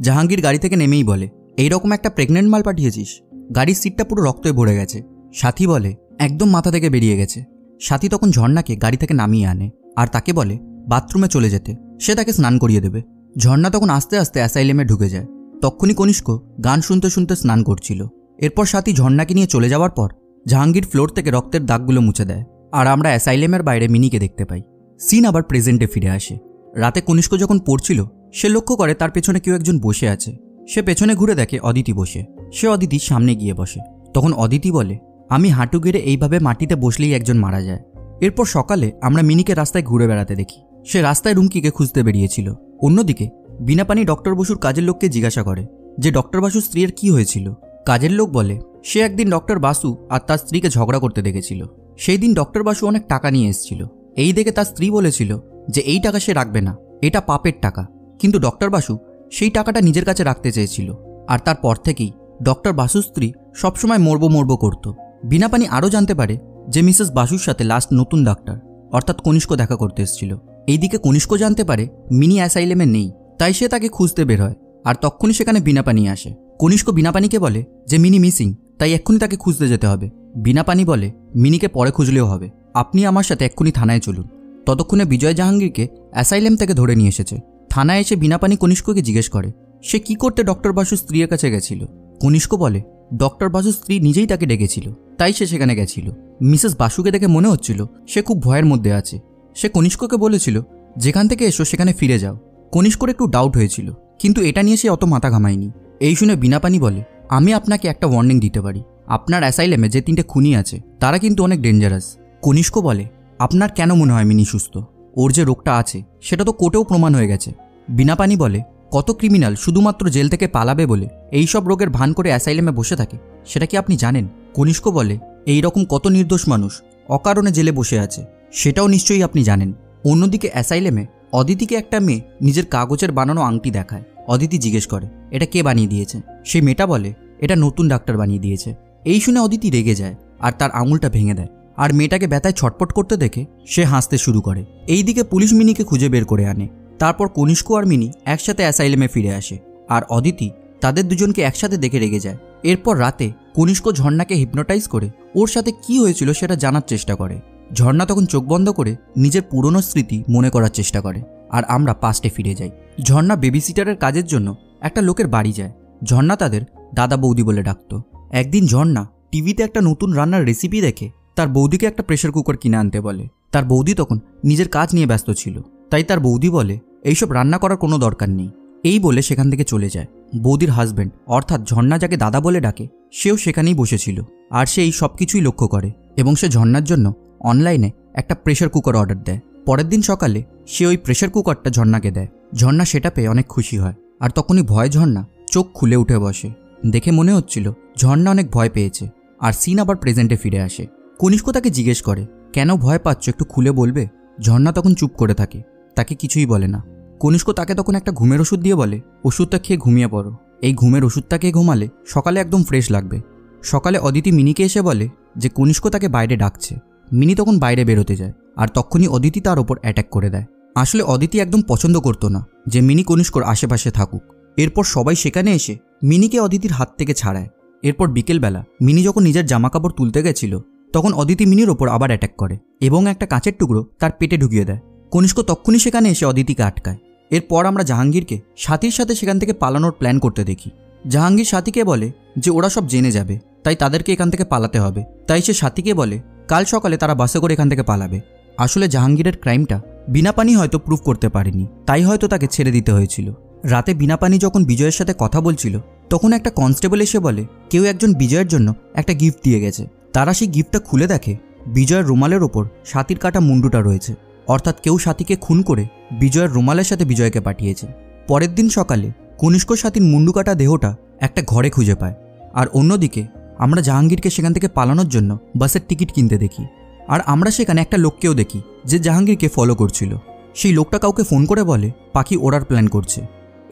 Speaker 1: জাহাঙ্গীর গাড়ি থেকে নেমেই বলে, এইরকম একটা প্রেগনেন্ট মাল পাঠিয়েছিস? গাড়ির সিটটা পুরো রক্তে ভরে গেছে। সাথী বলে, একদম মাথা থেকে বেরিয়ে গেছে। সাথী তখন ঝর্ণাকে গাড়ি থেকে নামিয়ে আনে আর তাকে বলে বাথরুমে চলে যেতে, সে তাকে স্নান করিয়ে দেবে। ঝর্ণা তখন আস্তে আস্তে অ্যাসাইলেমে ঢুকে যায়। তক্ষুনি কনিষ্ক গান শুনতে শুনতে স্নান করছিল। এরপর সাথী ঝর্ণাকে নিয়ে চলে যাওয়ার পর জাহাঙ্গীর ফ্লোর থেকে রক্তের দাগগুলো মুছে দেয়, আর আমরা অ্যাসাইলেমের বাইরে মিনিকে দেখতে পাই। সিন আবার প্রেজেন্টে ফিরে আসে। রাতে কনিষ্ক যখন পড়ছিল সে লক্ষ্য করে তার পেছনে কেউ একজন বসে আছে। সে পেছনে ঘুরে দেখে অদিতি বসে। সে অদিতির সামনে গিয়ে বসে। তখন অদিতি বলে, আমি হাঁটু গেড়ে এইভাবে মাটিতে বসলেই একজন মারা যায়। এরপর সকালে আমরা মিনিকে রাস্তায় ঘুরে বেড়াতে দেখি। সে রাস্তায় রুমকিকে খুঁজতে বেরিয়েছিল। অন্যদিকে বিনাপানি ডক্টর বসুর কাজের লোককে জিজ্ঞাসা করে যে ডক্টর বাসুর স্ত্রীর কি হয়েছিল। কাজের লোক বলে সে একদিন ডক্টর বাসু আর তার স্ত্রীকে ঝগড়া করতে দেখেছিল। সেই দিন ডক্টর বাসু অনেক টাকা নিয়ে এসেছিল। এই দেখে তার স্ত্রী বলেছিল যে এই টাকা সে রাখবে না, এটা পাপের টাকা। কিন্তু ডক্টর বাসু সেই টাকাটা নিজের কাছে রাখতে চেয়েছিল। আর তারপর থেকেই ডক্টর বাসুর স্ত্রী সবসময় মরব করত। বিনাপানি আরও জানতে পারে যে মিসেস বাসুর সাথে লাস্ট নতুন ডাক্তার অর্থাৎ কনিষ্ক দেখা করতে এসেছিল। এইদিকে কনিষ্ক জানতে পারে মিনি অ্যাসাইলেমে নেই, তাই সে তাকে খুঁজতে বের হয়। আর তখনই সেখানে বিনাপানি আসে। কনিষ্ক বিনাপানিকে বলে যে মিনি মিসিং, তাই এক্ষুনি তাকে খুঁজতে যেতে হবে। বিনাপানি বলে, মিনিকে পরে খুঁজলেও হবে, আপনি আমার সাথে এক্ষুনি থানায় চলুন। ততক্ষণে বিজয় জাহাঙ্গীরকে অ্যাসাইলেম থেকে ধরে নিয়ে এসেছে। থানায় এসে বিনাপানি কনিষ্ককে জিজ্ঞেস করে সে কি করতে ডক্টর বাসুর স্ত্রীর কাছে গেছিল। কনিষ্ক বলে ডক্টর বাসুর স্ত্রী নিজেই তাকে ডেকেছিল, তাই সে সেখানে গেছিল। মিসেস বাসুকে দেখে মনে হচ্ছিল সে খুব ভয়ের মধ্যে আছে। সে কনিষ্ককে বলেছিল যেখান থেকে এসো সেখানে ফিরে যাও। কনিষ্কর একটু ডাউট হয়েছিল, কিন্তু এটা নিয়ে সে অত মাথা ঘামায়নি। এই শুনে বিনাপানি বলে, আমি আপনাকে একটা ওয়ার্নিং দিতে পারি, আপনার অ্যাসাইলেমে যে 3টে খুনি আছে তারা কিন্তু অনেক ডেঞ্জারাস। কনিষ্ক বলে, আপনার কেন মনে হয় মিনি সুস্থ? ওর যে রোগটা আছে সেটা তো কোর্টেও প্রমাণ হয়ে গেছে। বিনাপানি বলে, কত ক্রিমিনাল শুধুমাত্র জেল থেকে পালাবে বলে এই সব রোগের ভান করে অ্যাসাইলেমে বসে থাকে, সেটা কি আপনি জানেন? কনিষ্ক বলে, এই রকম কত নির্দোষ মানুষ অকারণে জেলে বসে আছে, সেটাও নিশ্চয়ই আপনি জানেন। অন্যদিকে অ্যাসাইলেমে অদিতিকে একটা মেয়ে নিজের কাগজের বানানো আংটি দেখায়। অদিতি জিজ্ঞেস করে এটা কে বানিয়ে দিয়েছে। সেই মেয়েটা বলে এটা নতুন ডাক্তার বানিয়ে দিয়েছে। এই শুনে অদিতি রেগে যায় আর তার আঙুলটা ভেঙে দেয়। আর মেয়েটাকে ব্যথায় ছটপট করতে দেখে সে হাসতে শুরু করে। এইদিকে পুলিশ মিনিকে খুঁজে বের করে আনে। তারপর কনিষ্ক আর মিনি একসাথে অ্যাসাইলেমে ফিরে আসে, আর অদিতি তাদের দুজনকে একসাথে দেখে রেগে যায়। এরপর রাতে কনিষ্ক ঝর্ণাকে হিপনোটাইজ করে ওর সাথে কি হয়েছিল সেটা জানার চেষ্টা করে। ঝর্ণা তখন চোখ বন্ধ করে নিজের পুরনো স্মৃতি মনে করার চেষ্টা করে, আর আমরা পাস্টে ফিরে যাই। ঝর্ণা বেবিসিটারের কাজের জন্য একটা লোকের বাড়ি যায়। ঝর্ণা তাদের দাদা বৌদি বলে ডাকত। একদিন ঝর্ণা টিভিতে একটা নতুন রান্নার রেসিপি দেখে তার বৌদিকে একটা প্রেশার কুকার কিনে আনতে বলে। তার বৌদি তখন নিজের কাজ নিয়ে ব্যস্ত ছিল, তাই তার বৌদি বলে এইসব রান্না করার কোনো দরকার নেই। এই বলে সেখান থেকে চলে যায়। বৌদির হাজব্যান্ড অর্থাৎ ঝর্ণা যাকে দাদা বলে ডাকে সেও সেখানেই বসেছিল, আর সে এই সব কিছুই লক্ষ্য করে এবং সে ঝর্ণার জন্য অনলাইনে একটা প্রেশার কুকার অর্ডার দেয়। পরের দিন সকালে সে ওই প্রেশার কুকারটা ঝর্ণাকে দেয়। ঝর্ণা সেটা পেয়ে অনেক খুশি হয়, আর তখনই ভয় ঝর্ণা চোখ খুলে উঠে বসে। দেখে মনে হচ্ছিল ঝর্ণা অনেক ভয় পেয়েছে। আর সিন আবার প্রেজেন্টে ফিরে আসে। কনিষ্ক তাকে জিজ্ঞেস করে কেন ভয় পাচ্ছ, একটু খুলে বলবে? ঝর্ণা তখন চুপ করে থাকে, তাকে কিছুই বলে না। কনিষ্ক তাকে তখন একটা ঘুমের ওষুধ দিয়ে বলে ওষুধটা খেয়ে ঘুমিয়ে পড়ো, এই ঘুমের ওষুধটা খেয়ে ঘুমালে সকালে একদম ফ্রেশ লাগবে। সকালে অদিতি মিনিকে এসে বলে যে কনিষ্ক তাকে বাইরে ডাকছে। মিনি তখন বাইরে বেরোতে যায়, আর তখনই অদিতি তার ওপর অ্যাটাক করে দেয়। আসলে অদিতি একদম পছন্দ করতো না যে মিনি কনিষ্কর আশেপাশে থাকুক। এরপর সবাই সেখানে এসে মিনিকে অদিতির হাত থেকে ছাড়ায়। এরপর বিকেলবেলা মিনি যখন নিজের জামাকাপড় তুলতে গেছিল তখন অদিতি মিনির ওপর আবার অ্যাটাক করে এবং একটা কাঁচের টুকরো তার পেটে ঢুকিয়ে দেয়। কনিষ্ক তক্ষুনি সেখানে এসে অদিতিকে আটকায়। এরপর আমরা জাহাঙ্গীরকে সাথীর সাথে সেখান থেকে পালানোর প্ল্যান করতে দেখি। জাহাঙ্গীর সাথীকে বলে যে ওরা সব জেনে যাবে, তাই তাদেরকে এখান থেকে পালাতে হবে। তাই সে সাথীকে বলে কাল সকালে তারা বাসে করে এখান থেকে পালাবে। আসলে জাহাঙ্গীরের ক্রাইমটা বিনা পানি হয়তো প্রুফ করতে পারেনি, তাই হয়তো তাকে ছেড়ে দিতে হয়েছিল। রাতে বিনা পানি যখন বিজয়ের সাথে কথা বলছিল তখন একটা কনস্টেবল এসে বলে কেউ একজন বিজয়ের জন্য একটা গিফট দিয়ে গেছে। তারা সেই গিফটটা খুলে দেখে বিজয়ের রুমালের ওপর সাথীর কাটা মুন্ডুটা রয়েছে, অর্থাৎ কেউ সাথীকে খুন করে বিজয়ের রুমালের সাথে বিজয়কে পাঠিয়েছে। পরের দিন সকালে কনিষ্ক সাথীর মুন্ডু কাটা দেহটা একটা ঘরে খুঁজে পায়। আর অন্যদিকে আমরা জাহাঙ্গীরকে সেখান থেকে পালানোর জন্য বাসের টিকিট কিনতে দেখি। আর আমরা সেখানে একটা লোককেও দেখি যে জাহাঙ্গীরকে ফলো করছিল। সেই লোকটা কাউকে ফোন করে বলে পাখি ওড়ার প্ল্যান করছে।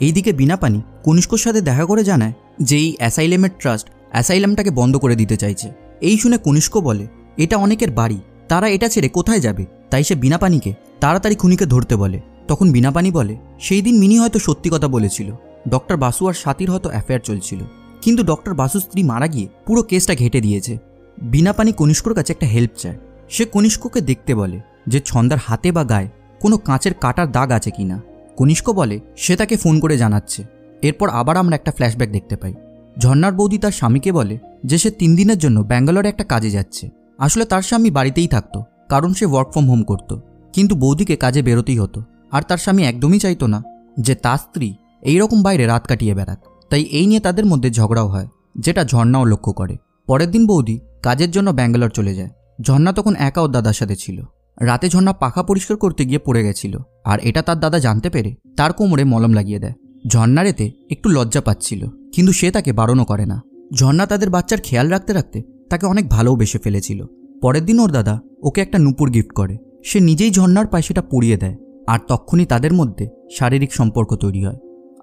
Speaker 1: এইদিকে বিনা পানি কনিষ্কর সাথে দেখা করে জানায় যে এই অ্যাসাইলেমের ট্রাস্ট অ্যাসাইলামটাকে বন্ধ করে দিতে চাইছে। এই শুনে কনিষ্ক বলে এটা অনেকের বাড়ি, তারা এটা ছেড়ে কোথায় যাবে। তাই সে বিনা পানিকে তাড়াতাড়ি খুনিকে ধরতে বলে। তখন বিনা পানি বলে সেই দিন মিনি হয়তো সত্যি কথা বলেছিল, ডক্টর বাসু আর সাথীর হয়তো অ্যাফেয়ার চলছিল, কিন্তু ডক্টর বাসুর স্ত্রী মারা গিয়ে পুরো কেসটা ঘেঁটে দিয়েছে। বিনা পানি কনিষ্কর কাছে একটা হেল্প চায়। সে কনিষ্ককে দেখতে বলে যে ছন্দার হাতে বা গায়ে কোনো কাঁচের কাটার দাগ আছে কিনা। কনিষ্ক বলে সে তাকে ফোন করে জানাচ্ছে। এরপর আবার আমরা একটা ফ্ল্যাশব্যাক দেখতে পাই। ঝর্ণার বৌদি তার স্বামীকে বলে যে সে 3 দিনের জন্য ব্যাঙ্গালোরে একটা কাজে যাচ্ছে। আসলে তার স্বামী বাড়িতেই থাকতো, কারণ সে ওয়ার্ক ফ্রম হোম করত, কিন্তু বৌদিকে কাজে বেরোতেই হতো। আর তার স্বামী একদমই চাইতো না যে তার স্ত্রী এইরকম বাইরে রাত কাটিয়ে বেড়াক। তাই এই নিয়ে তাদের মধ্যে ঝগড়াও হয়, যেটা ঝর্ণাও লক্ষ্য করে। পরের দিন বৌদি কাজের জন্য ব্যাঙ্গালোর চলে যায়। ঝর্ণা তখন একা ওর দাদার সাথে ছিল। রাতে ঝর্ণা পাখা পরিষ্কার করতে গিয়ে পড়ে গেছিল, আর এটা তার দাদা জানতে পেরে তার কোমরে মলম লাগিয়ে দেয়। ঝর্ণার এতে একটু লজ্জা পাচ্ছিল, কিন্তু সে তাকে বারণও করে না। ঝর্ণা তাদের বাচ্চার খেয়াল রাখতে রাখতে তাকে অনেক ভালোবেসে ফেলেছিল। পরের দিন ওর দাদা ওকে একটা নুপুর গিফট করে। সে নিজেই ঝর্ণার পায়ে সেটা পরিয়ে দেয়, আর তখনই তাদের মধ্যে শারীরিক সম্পর্ক তৈরি হয়।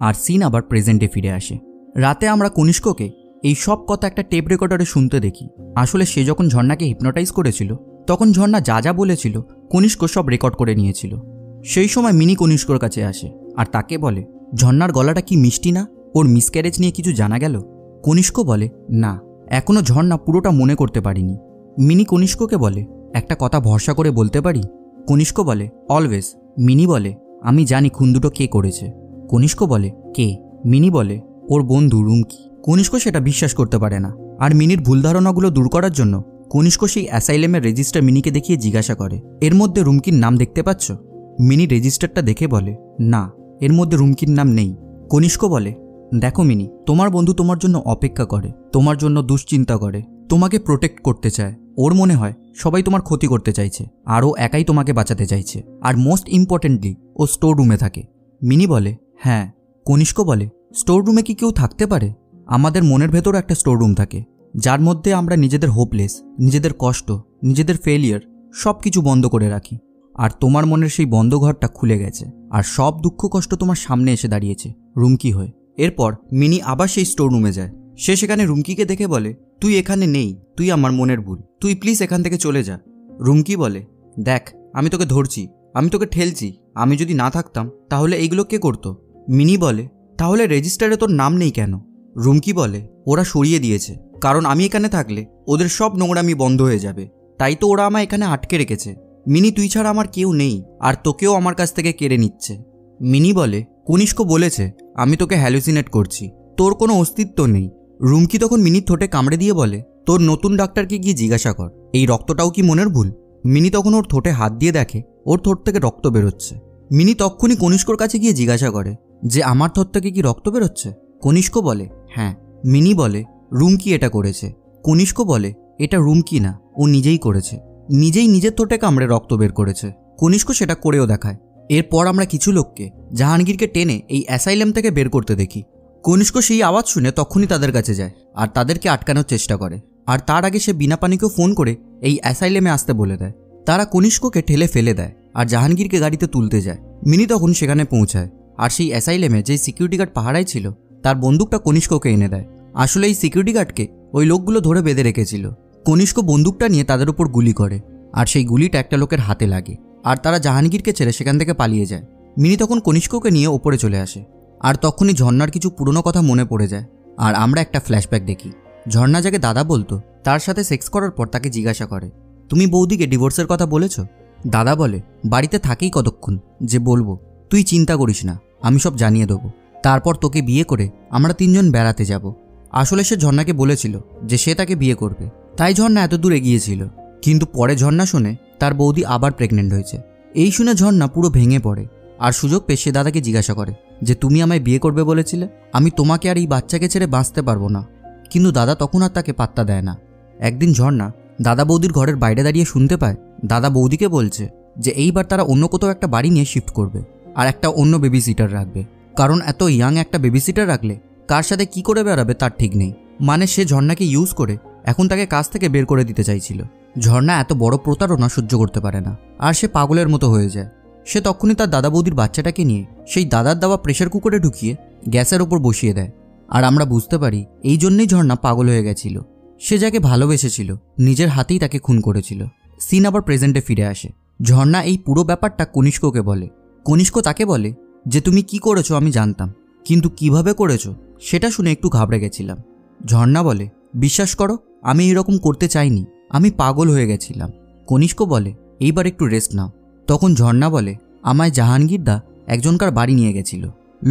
Speaker 1: আর সিন আবার প্রেজেন্টে ফিরে আসে। রাতে আমরা কনিষ্ককে এই সব কথা একটা টেপ রেকর্ডারে শুনতে দেখি। আসলে সে যখন ঝর্ণাকে হিপনোটাইজ করেছিল তখন ঝর্ণা যা যা বলেছিল কনিষ্ক সব রেকর্ড করে নিয়েছিল। সেই সময় মিনি কনিষ্কর কাছে আসে আর তাকে বলে ঝর্ণার গলাটা কি মিষ্টি না, ওর মিসক্যারেজ নিয়ে কিছু জানা গেল? কনিষ্ক বলে না, এখনও ঝর্ণা পুরোটা মনে করতে পারিনি। মিনি কনিষ্ককে বলে একটা কথা ভরসা করে বলতে পারি? কনিষ্ক বলে অলওয়েজ। মিনি বলে আমি জানি খুন দুটো কে করেছে। কনিষ্ক বলে কে? মিনি বলে ওর বন্ধু রুমকি। কনিষ্ক সেটা বিশ্বাস করতে পারে না। আর মিনির ভুল ধারণাগুলো দূর করার জন্য কনিষ্ক সেই অ্যাসাইলেমের রেজিস্টার মিনিকে দেখিয়ে জিজ্ঞাসা করে এর মধ্যে রুমকির নাম দেখতে পাচ্ছ? মিনি রেজিস্টারটা দেখে বলে না, এর মধ্যে রুমকির নাম নেই। কনিষ্ক বলে দেখো মিনি, তোমার বন্ধু তোমার জন্য অপেক্ষা করে, তোমার জন্য দুশ্চিন্তা করে, তোমাকে প্রোটেক্ট করতে চায়। ওর মনে হয় সবাই তোমার ক্ষতি করতে চাইছে, আর ও একাই তোমাকে বাঁচাতে চাইছে। আর মোস্ট ইম্পর্টেন্টলি ও স্টোর রুমে থাকে। মিনি বলে হ্যাঁ। কনিষ্ক বলে স্টোর রুমে কি কেউ থাকতে পারে? আমাদের মনের ভেতর একটা স্টোর রুম থাকে, যার মধ্যে আমরা নিজেদের হোপলেস, নিজেদের কষ্ট, নিজেদের ফেলিয়ার সব কিছু বন্ধ করে রাখি। আর তোমার মনের সেই বন্ধ ঘরটা খুলে গেছে, আর সব দুঃখ কষ্ট তোমার সামনে এসে দাঁড়িয়েছে রুমকি হয়ে। এরপর মিনি আবার সেই স্টোর রুমে যায়। সে সেখানে রুমকিকে দেখে বলে তুই এখানে নেই, তুই আমার মনের ভুল, তুই প্লিজ এখান থেকে চলে যা। রুমকি বলে দেখ, আমি তোকে ধরছি, আমি তোকে ঠেলছি, আমি যদি না থাকতাম তাহলে এইগুলো কে করতো? মিনি বলে তাহলে রেজিস্টারে তোর নাম নেই কেন? রুমকি বলে ওরা সরিয়ে দিয়েছে, কারণ আমি এখানে থাকলে ওদের সব নোংরামি বন্ধ হয়ে যাবে, তাই তো ওরা আমায় এখানে আটকে রেখেছে। মিনি তুই ছাড়া আমার কেউ নেই, আর তোকেও আমার কাছ থেকে কেড়ে নিচ্ছে। মিনি বলে কনিষ্ক বলেছে আমি তোকে হ্যালুসিনেট করছি, তোর কোনো অস্তিত্ব নেই। রুমকি তখন মিনির ঠোঁটে কামড়ে দিয়ে বলে তোর নতুন ডাক্তারকে গিয়ে জিজ্ঞাসা কর এই রক্তটাও কি মনের ভুল। মিনি তখন ওর ঠোঁটে হাত দিয়ে দেখে ওর ঠোঁট থেকে রক্ত বেরোচ্ছে। মিনি তক্ষুনি কনিষ্কর কাছে গিয়ে জিজ্ঞাসা করে যে আমার ঠোঁট থেকে কি রক্ত বেরোচ্ছে? কনিষ্ক বলে হ্যাঁ। মিনি বলে রুমকি এটা করেছে। কনিষ্ক বলে এটা রুমকি না, ও নিজেই করেছে, নিজেই নিজের ঠোঁটে কামড়ে রক্ত বের করেছে। কনিষ্ক সেটা করেও দেখায়। এরপর আমরা কিছু লোককে জাহাঙ্গীরকে টেনে এই অ্যাসাইলাম থেকে বের করতে দেখি। কনিষ্ক সেই আওয়াজ শুনে তখনই তাদের কাছে যায় আর তাদেরকে আটকানোর চেষ্টা করে। আর তার আগে সে বিনা পানিকেও ফোন করে এই অ্যাসাইলামে আসতে বলে দেয়। তারা কনিষ্ককে ঠেলে ফেলে দেয় আর জাহাঙ্গীরকে গাড়িতে তুলতে যায়। মিনি তখন সেখানে পৌঁছায় আর সেই অ্যাসাইলামে যে সিকিউরিটি গার্ড পাহারায় ছিল তার বন্দুকটা কনিষ্ককে এনে দেয়। আসলে এই সিকিউরিটি গার্ডকে ওই লোকগুলো ধরে বেঁধে রেখেছিল। কনিষ্ক বন্দুকটা নিয়ে তাদের উপর গুলি করে আর সেই গুলিটা একটা লোকের হাতে লাগে। আর তারা জাহাঙ্গীরকে ছেড়ে সেখান থেকে পালিয়ে যায়। মিনি তখন কনিষ্ককে নিয়ে ওপরে চলে আসে, আর তখনই ঝর্ণার কিছু পুরনো কথা মনে পড়ে যায়। আর আমরা একটা ফ্ল্যাশব্যাক দেখি। ঝর্ণা যাকে দাদা বলতো তার সাথে সেক্স করার পর তাকে জিজ্ঞাসা করে, তুমি বৌদিকে ডিভোর্সের কথা বলেছ? দাদা বলে, বাড়িতে থাকেই কতক্ষণ যে বলবো, তুই চিন্তা করিস না, আমি সব জানিয়ে দেবো। তারপর তোকে বিয়ে করে আমরা 3 জন বেড়াতে যাব। আসলে সে ঝর্ণাকে বলেছিল যে সে তাকে বিয়ে করবে, তাই ঝর্ণা এত দূর এগিয়েছিল। কিন্তু পরে ঝর্ণা শুনে তার বৌদি আবার প্রেগনেন্ট হয়েছে। এই শুনে ঝর্ণা পুরো ভেঙে পড়ে, আর সুযোগ পেয়ে সে দাদাকে জিজ্ঞাসা করে যে তুমি আমায় বিয়ে করবে বলেছিলে, আমি তোমাকে আর এই বাচ্চাকে ছেড়ে বাঁচতে পারবো না। কিন্তু দাদা তখন আর তাকে পাত্তা দেয় না। একদিন ঝর্ণা দাদা বৌদির ঘরের বাইরে দাঁড়িয়ে শুনতে পায় দাদা বৌদিকে বলছে যে এইবার তারা অন্য কোথাও একটা বাড়ি নিয়ে শিফট করবে আর একটা অন্য বেবি সিটার রাখবে, কারণ এত ইয়াং একটা বেবি সিটার রাখলে কার সাথে কি করে বেড়াবে তার ঠিক নেই। মানে সে ঝর্ণাকে ইউজ করে এখন তাকে কাজ থেকে বের করে দিতে চাইছিল। ঝর্ণা এত বড় প্রতারণা সহ্য করতে পারে না, আর সে পাগলের মতো হয়ে যায়। সে তখনই তার দাদা বৌদির বাচ্চাটাকে নিয়ে সেই দাদার দেওয়া প্রেশার কুকারে ঢুকিয়ে গ্যাসের ওপর বসিয়ে দেয়। আর আমরা বুঝতে পারি এই জন্যই ঝর্ণা পাগল হয়ে গেছিল। সে যাকে ভালোবেসেছিল নিজের হাতেই তাকে খুন করেছিল। সিন আবার প্রেজেন্টে ফিরে আসে। ঝর্ণা এই পুরো ব্যাপারটা কনিষ্ককে বলে। কনিষ্ক তাকে বলে যে তুমি কি করেছো আমি জানতাম, কিন্তু কিভাবে করেছো সেটা শুনে একটু ঘাবড়ে গেছিলাম। ঝর্ণা বলে, বিশ্বাস করো আমি এরকম করতে চাইনি, আমি পাগল হয়ে গেছিলাম। কনিষ্ক বলে, এইবার একটু রেস্ট নাও। তখন ঝর্ণা বলে, আমায় জাহাঙ্গীরদা একজনকার বাড়ি নিয়ে গেছিল,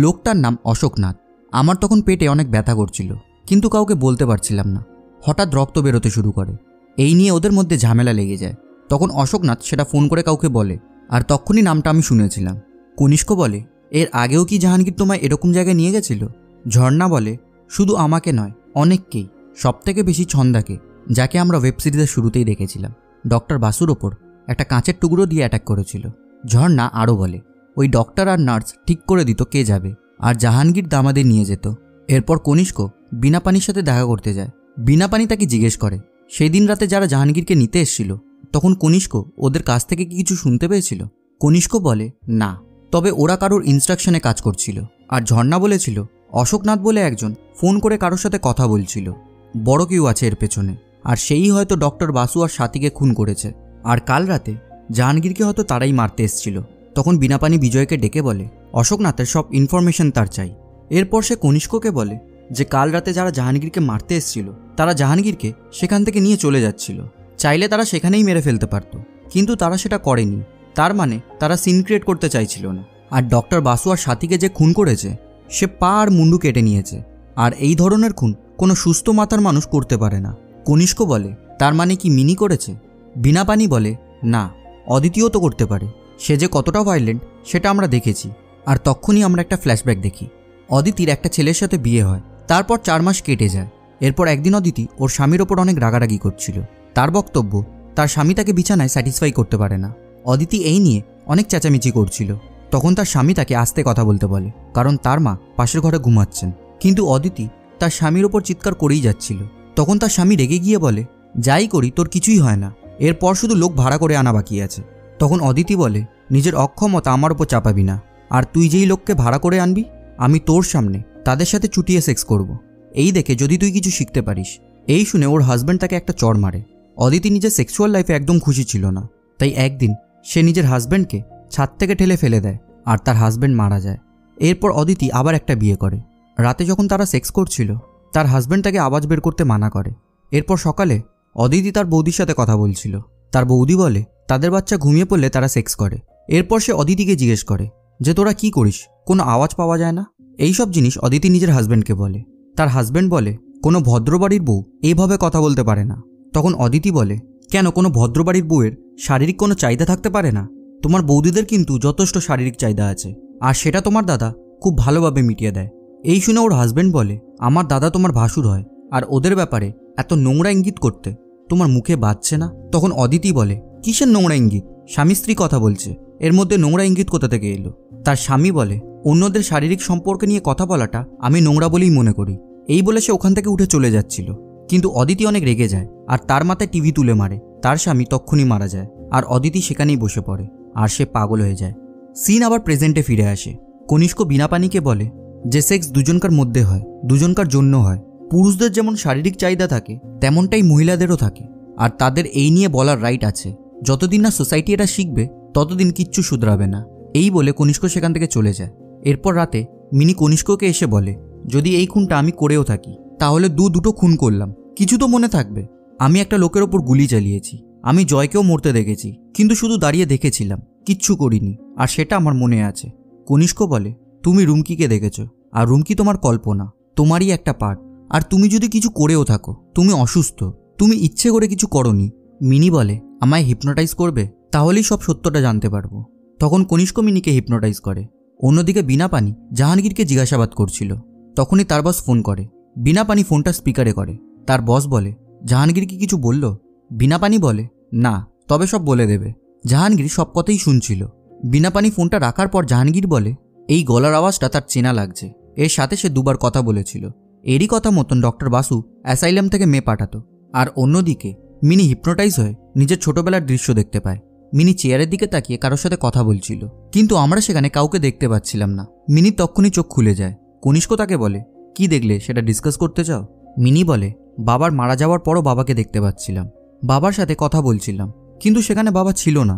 Speaker 1: লোকটার নাম অশোকনাথ। আমার তখন পেটে অনেক ব্যথা করছিল, কিন্তু কাউকে বলতে পারছিলাম না। হঠাৎ রক্ত বেরোতে শুরু করে, এই নিয়ে ওদের মধ্যে ঝামেলা লেগে যায়। তখন অশোকনাথ সেটা ফোন করে কাউকে বলে, আর তখনই নামটা আমি শুনেছিলাম। কনিষ্ক বলে, এর আগেও কি জাহাঙ্গীর তোমায় এরকম জায়গায় নিয়ে গেছিল? ঝর্ণা বলে, শুধু আমাকে নয়, অনেককেই, সবথেকে বেশি ছন্দাকে, যাকে আমরা ওয়েব সিরিজের শুরুতেই দেখেছিলাম। ডক্টর বাসুর ওপর একটা কাঁচের টুকরো দিয়ে অ্যাটাক করেছিল। ঝর্ণা আরও বলে, ওই ডক্টর আর নার্স ঠিক করে দিত কে যাবে, আর জাহাঙ্গীর দামাদের নিয়ে যেত। এরপর কনিষ্ক বিনা পানির সাথে দেখা করতে যায়। বিনা পানি তাকে জিজ্ঞেস করে সেই দিন রাতে যারা জাহাঙ্গীরকে নিতে এসেছিল তখন কনিষ্ক ওদের কাছ থেকে কি কিছু শুনতে পেয়েছিল? কনিষ্ক বলে, না, তবে ওরা কারোর ইনস্ট্রাকশনে কাজ করছিল। আর ঝর্ণা বলেছিল অশোকনাথ বলে একজন ফোন করে কারোর সাথে কথা বলছিল, বড় কেউ আছে এর পেছনে, আর সেই হয়তো ডক্টর বাসু আর সাথীকে খুন করেছে। আর কাল রাতে জাহাঙ্গীরকে হয়তো তারাই মারতে এসেছিল। তখন বিনাপানি বিজয়কে ডেকে বলে অশোকনাথের সব ইনফরমেশন তার চাই। এরপর সে কনিষ্ককে বলে যে কাল রাতে যারা জাহাঙ্গীরকে মারতে এসেছিল তারা জাহাঙ্গীরকে সেখান থেকে নিয়ে চলে যাচ্ছিল, চাইলে তারা সেখানেই মেরে ফেলতে পারত, কিন্তু তারা সেটা করেনি। তার মানে তারা সিন ক্রিয়েট করতে চাইছিল না। আর ডক্টর বাসু আর সাথীকে যে খুন করেছে সে পা আর মুন্ডু কেটে নিয়েছে, আর এই ধরনের খুন কোনো সুস্থ মাথার মানুষ করতে পারে না। কনিষ্ক বলে, তার মানে কি মিনি করেছে? বিনাপানি বলে, না, অদিতিও তো করতে পারে, সে যে কতটা ভায়োলেন্ট সেটা আমরা দেখেছি। আর তখনই আমরা একটা ফ্ল্যাশব্যাক দেখি। অদিতির একটা ছেলের সাথে বিয়ে হয়, তারপর 4 মাস কেটে যায়। এরপর একদিন অদিতি ওর স্বামীর ওপর অনেক রাগারাগি করছিল। তার বক্তব্য তার স্বামী তাকে বিছানায় স্যাটিসফাই করতে পারে না। অদিতি এই নিয়ে অনেক চেঁচামেচি করছিল। তখন তার স্বামী তাকে আস্তে কথা বলতে বলে, কারণ তার মা পাশের ঘরে ঘুমাচ্ছেন। কিন্তু অদিতি তার স্বামীর ওপর চিৎকার করেই যাচ্ছিল। তখন তার স্বামী রেগে গিয়ে বলে, যাই করি তোর কিছুই হয় না, এরপর শুধু লোক ভাড়া করে আনা বাকি আছে। তখন অদিতি বলে, নিজের অক্ষমতা আমার ওপর চাপাবি না, আর তুই যেই লোককে ভাড়া করে আনবি আমি তোর সামনে তাদের সাথে চুটিয়ে সেক্স করব, এই দেখে যদি তুই কিছু শিখতে পারিস। এই শুনে ওর হাজব্যান্ড তাকে একটা চড় মারে। অদিতি নিজের সেক্সুয়াল লাইফে একদম খুশি ছিল না, তাই একদিন সে নিজের হাজব্যান্ডকে ছাদ থেকে ঠেলে ফেলে দেয়, আর তার হাজব্যান্ড মারা যায়। এরপর অদিতি আবার একটা বিয়ে করে। রাতে যখন তারা সেক্স করছিল তার হাজব্যান্ড তাকে আওয়াজ বের করতে মানা করে। এরপর সকালে অদিতি তার বৌদির সাথে কথা বলছিল। তার বৌদি বলে তাদের বাচ্চা ঘুমিয়ে পড়লে তারা সেক্স করে। এরপর সে অদিতিকে জিজ্ঞেস করে যে তোরা কি করিস, কোনো আওয়াজ পাওয়া যায় না? এই সব জিনিস অদিতি নিজের হাজব্যান্ডকে বলে। তার হাজব্যান্ড বলে, কোনো ভদ্রবাড়ির বউ এইভাবে কথা বলতে পারে না। তখন অদিতি বলে, কেন কোনো ভদ্রবাড়ির বউয়ের শারীরিক কোনো চাহিদা থাকতে পারে না? তোমার বৌদিদের কিন্তু যথেষ্ট শারীরিক চাহিদা আছে, আর সেটা তোমার দাদা খুব ভালোভাবে মিটিয়ে দেয়। এই শুনে ওর হাজব্যান্ড বলে, আমার দাদা তোমার ভাসুর হয়, আর ওদের ব্যাপারে এত নোংরা ইঙ্গিত করতে তোমার মুখে বাজছে না? তখন অদিতি বলে, কিসের নোংরা ইঙ্গিত? স্বামী স্ত্রী কথা বলছে, এর মধ্যে নোংরা ইঙ্গিত কোথা থেকে এলো? তার স্বামী বলে, অন্যদের শারীরিক সম্পর্ক নিয়ে কথা বলাটা আমি নোংরা বলেই মনে করি। এই বলে সে ওখান থেকে উঠে চলে যাচ্ছিল, কিন্তু অদিতি অনেক রেগে যায় আর তার মাথায় টিভি তুলে মারে। তার স্বামী তক্ষুনি মারা যায়, আর অদিতি সেখানেই বসে পড়ে, আর সে পাগল হয়ে যায়। সিন আবার প্রেজেন্টে ফিরে আসে। কনিষ্ক বিনাপানিকে বলে যে সেক্স দুজনকার মধ্যে হয়, দুজনকার জন্য হয়। পুরুষদের যেমন শারীরিক চাহিদা থাকে তেমনটাই মহিলাদেরও থাকে, আর তাদের এই নিয়ে বলার রাইট আছে। যতদিন না সোসাইটি এটা শিখবে ততদিন কিচ্ছু শুধরাবে না। এই বলে কনিষ্ক সেখান থেকে চলে যায়। এরপর রাতে মিনি কনিষ্ককে এসে বলে, যদি এই খুনটা আমি করেও থাকি তাহলে দুটো খুন করলাম, কিছু তো মনে থাকবে। আমি একটা লোকের ওপর গুলি চালিয়েছি, আমি জয়কেও মরতে দেখেছি, কিন্তু শুধু দাঁড়িয়ে দেখেছিলাম, কিচ্ছু করিনি, আর সেটা আমার মনে আছে। কনিষ্ক বলে, তুমি রুমকিকে দেখেছো, আর রুমকি তোমার কল্পনা, তোমারই একটা পার্ট। আর তুমি যদি কিছু করেও থাকো, তুমি অসুস্থ, তুমি ইচ্ছে করে কিছু করনি। মিনি বলে, আমায় হিপনোটাইজ করবে, তাহলেই সব সত্যটা জানতে পারবো। তখন কনিষ্ক মিনিকে হিপনোটাইজ করে। অন্যদিকে বিনা পানি জাহাঙ্গীরকে জিজ্ঞাসাবাদ করছিল। তখনই তার বস ফোন করে। বিনা পানি ফোনটা স্পিকারে করে। তার বস বলে, জাহাঙ্গীর কি কিছু বলল? বিনা পানি বলে, না, তবে সব বলে দেবে। জাহাঙ্গীর সব কথাই শুনছিল। বিনা পানি ফোনটা রাখার পর জাহাঙ্গীর বলে, এই গলার আওয়াজটা তার চেনা লাগছে, এর সাথে সে দুবার কথা বলেছিল। এরই কথা মতন ডক্টর বাসু অ্যাসাইলাম থেকে মেয়ে পাঠাতো। আর অন্যদিকে মিনি হিপনোটাইজ হয়ে নিজের ছোটবেলার দৃশ্য দেখতে পায়। মিনি চেয়ারের দিকে তাকিয়ে কারোর সাথে কথা বলছিল, কিন্তু আমরা সেখানে কাউকে দেখতে পাচ্ছিলাম না। মিনি তখনই চোখ খুলে যায়। কনিষ্ক তাকে বলে, কি দেখলে, সেটা ডিসকাস করতে চাও? মিনি বলে, বাবার মারা যাওয়ার পরও বাবাকে দেখতে পাচ্ছিলাম, বাবার সাথে কথা বলছিলাম, কিন্তু সেখানে বাবা ছিল না।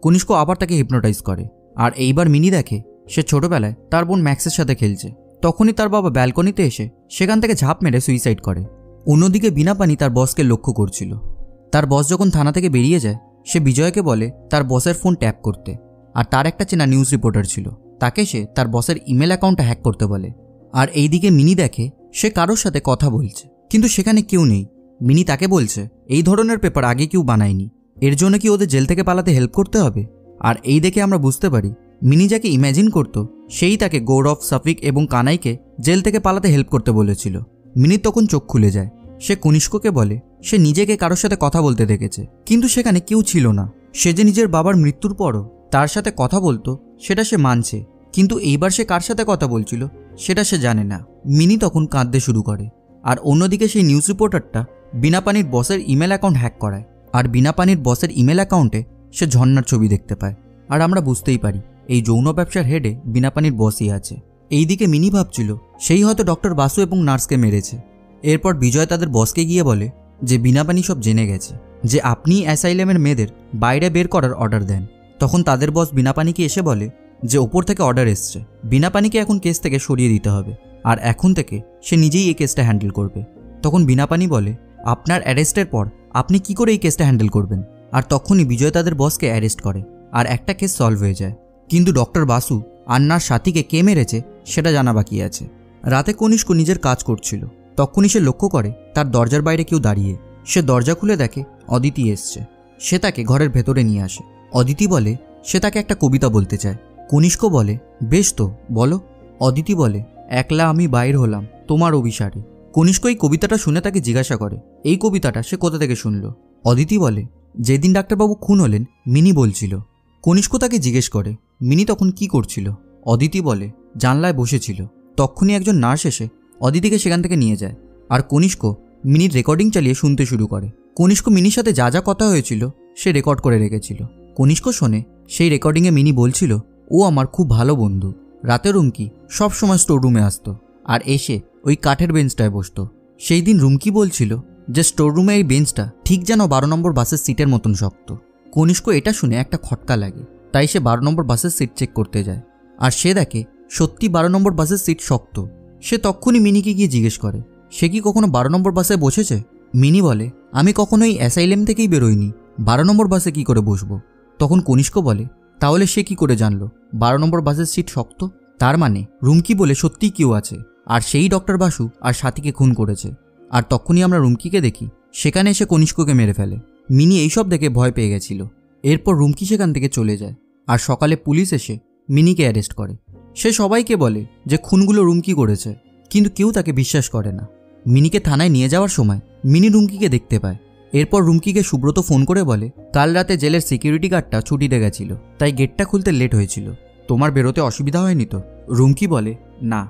Speaker 1: কনিষ্ক আবার তাকে হিপনোটাইজ করে। আর এইবার মিনি দেখে সে ছোটবেলায় তার বোন ম্যাক্সের সাথে খেলছে। তখনই তার বাবা ব্যালকনিতে এসে সেখান থেকে ঝাঁপ মেরে সুইসাইড করে। অন্যদিকে বিনা পানি তার বসকে লক্ষ্য করছিল। তার বস যখন থানা থেকে বেরিয়ে যায়, সে বিজয়কে বলে তার বসের ফোন ট্যাপ করতে। আর তার একটা চেনা নিউজ রিপোর্টার ছিল, তাকে সে তার বসের ইমেল অ্যাকাউন্টটা হ্যাক করতে বলে। আর এইদিকে মিনি দেখে সে কারোর সাথে কথা বলছে, কিন্তু সেখানে কেউ নেই। মিনি তাকে বলছে, এই ধরনের পেপার আগে কেউ বানায়নি, এর জন্য কি ওদের জেল থেকে পালাতে হেল্প করতে হবে? আর এই দেখে আমরা বুঝতে পারি মিনি যাকে ইম্যাজিন করতো সেই তাকে গৌরব, সাফিক এবং কানাইকে জেল থেকে পালাতে হেল্প করতে বলেছিল। মিনির তখন চোখ খুলে যায়। সে কনিষ্ককে বলে সে নিজেকে কারোর সাথে কথা বলতে দেখেছে, কিন্তু সেখানে কেউ ছিল না। সে যে নিজের বাবার মৃত্যুর পরও তার সাথে কথা বলতো সেটা সে মানছে, কিন্তু এইবার সে কার সাথে কথা বলছিল সেটা সে জানে না। মিনি তখন কাঁদতে শুরু করে। আর অন্যদিকে সেই নিউজ রিপোর্টারটা বিনা পানির বসের ইমেল অ্যাকাউন্ট হ্যাক করায়। আর বিনা পানির বসের ইমেল অ্যাকাউন্টে সে ঝর্ণার ছবি দেখতে পায়। আর আমরা বুঝতেই পারি এই যৌন ব্যবসার হেডে বিনা পানির বসই আছে। এইদিকে মিনি ভাবছিল সেই হয়তো ডক্টর বাসু এবং নার্সকে মেরেছে। এরপর বিজয় তাদের বসকে গিয়ে বলে যে বিনা পানি সব জেনে গেছে, যে আপনি অ্যাসাইলামের মেয়েদের বাইরে বের করার অর্ডার দেন। তখন তাদের বস বিনা পানিকে এসে বলে যে ওপর থেকে অর্ডার এসছে, বিনা পানিকে এখন কেস থেকে সরিয়ে দিতে হবে, আর এখন থেকে সে নিজেই এই কেসটা হ্যান্ডেল করবে। তখন বিনা পানি বলে, আপনার অ্যারেস্টের পর আপনি কি করে এই কেসটা হ্যান্ডেল করবেন? আর তখনই বিজয় তাদের বসকে অ্যারেস্ট করে, আর একটা কেস সলভ হয়ে যায়। কিন্তু ডক্টর বাসু আন্নার সাথীকে কে মেরেছে সেটা জানা বাকি আছে। রাতে কনিষ্ক নিজের কাজ করছিল, তখনই সে লক্ষ্য করে তার দরজার বাইরে কেউ দাঁড়িয়ে। সে দরজা খুলে দেখে অদিতি এসছে। সে তাকে ঘরের ভেতরে নিয়ে আসে। অদিতি বলে সে তাকে একটা কবিতা বলতে চায়। কনিষ্ক বলে, বেশ তো বলো। অদিতি বলে, একলা আমি বাইর হলাম তোমার অভিসারে। কনিষ্ক এই কবিতাটা শুনে তাকে জিজ্ঞাসা করে এই কবিতাটা সে কোথা থেকে শুনল। অদিতি বলে, যেদিন ডাক্তারবাবু খুন হলেন মিনি বলছিল। কনিষ্ক তাকে জিজ্ঞেস করে মিনি তখন কি করছিল। অদিতি বলে, জানলায় বসেছিল। তখনই একজন নার্স এসে অদিতিকে সেখান থেকে নিয়ে যায়। আর কনিষ্ক মিনির রেকর্ডিং চালিয়ে শুনতে শুরু করে। কনিষ্ক মিনির সাথে যা যা কথা হয়েছিল সে রেকর্ড করে রেখেছিল। কনিষ্ক শোনে সেই রেকর্ডিংয়ে মিনি বলছিল, ও আমার খুব ভালো বন্ধু, রাতে রুমকি সবসময় স্টোর রুমে আসতো আর এসে ওই কাঠের বেঞ্চটায় বসতো। সেই দিন রুমকি বলছিল যে স্টোর রুমে এই বেঞ্চটা ঠিক যেন 12 নম্বর বাসের সিটের মতন শক্ত। কনিষ্ক এটা শুনে একটা খটকা লাগে, তাই সে 12 নম্বর বাসের সিট চেক করতে যায়। আর সে দেখে সত্যি 12 নম্বর বাসের সিট শক্ত। সে তখনই মিনিকে গিয়ে জিজ্ঞেস করে সে কি কখনো 12 নম্বর বাসে বসেছে। মিনি বলে, আমি কখনো এই অ্যাসাইলেম থেকেই বেরোইনি, 12 নম্বর বাসে কি করে বসবো। তখন কনিষ্ক বলে, তাহলে সে কি করে জানলো 12 নম্বর বাসের সিট শক্ত? তার মানে রুমকি বলে সত্যিই কেউ আছে, আর সেই ডক্টর বাসু আর সাথীকে খুন করেছে। আর তখনই আমরা রুমকিকে দেখি সেখানে এসে কনিষ্ককে মেরে ফেলে। মিনি এইসব দেখে ভয় পেয়ে গেছিল। এরপর রুমকি সেখান থেকে চলে যায়। আর সকালে পুলিশ এসে মিনিকে অ্যারেস্ট করে। সে সবাইকে বলে যে খুনগুলো রুমকি করেছে, কিন্তু কেউ তাকে বিশ্বাস করে না। মিনিকে থানায় নিয়ে যাওয়ার সময় মিনি রুমকিকে দেখতে পায়। এরপর রুমকিকে সুব্রত ফোন করে বলে, কাল রাতে জেলের সিকিউরিটি গার্ডটা ছুটিতে গেছিল, তাই গেটটা খুলতে লেট হয়েছিল, তোমার বেরোতে অসুবিধা হয়নি তো? রুমকি বলে, না।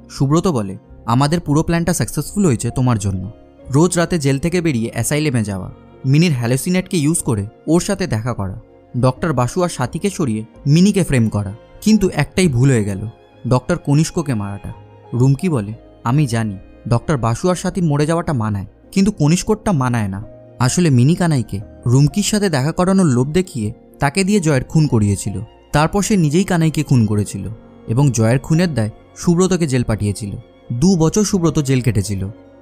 Speaker 1: সুব্রত বলে, আমাদের পুরো প্ল্যানটা সাকসেসফুল হয়েছে তোমার জন্য। রোজ রাতে জেল থেকে বেরিয়ে অ্যাসাইলেমে যাওয়া, মিনির হ্যালোসিনেটকে ইউজ করে ওর সাথে দেখা করা, ডক্টর বাসু আর সাথীকে সরিয়ে মিনিকে ফ্রেম করা, কিন্তু একটাই ভুল হয়ে গেল, ডক্টর কনিষ্ককে মারাটা। রুমকি বলে, আমি জানি ডক্টর বাসু আর সাথীর মরে যাওয়াটা মানায়, কিন্তু কনিষ্করটা মানায় না। আসলে মিনি কানাইকে রুমকির সাথে দেখা করানোর লোভ দেখিয়ে তাকে দিয়ে জয়ের খুন করিয়েছিল। তারপর সে নিজেই কানাইকে খুন করেছিল এবং জয়ের খুনের দায় সুব্রতকে জেল পাঠিয়েছিল। 2 বছর সুব্রত জেল কেটেছিল।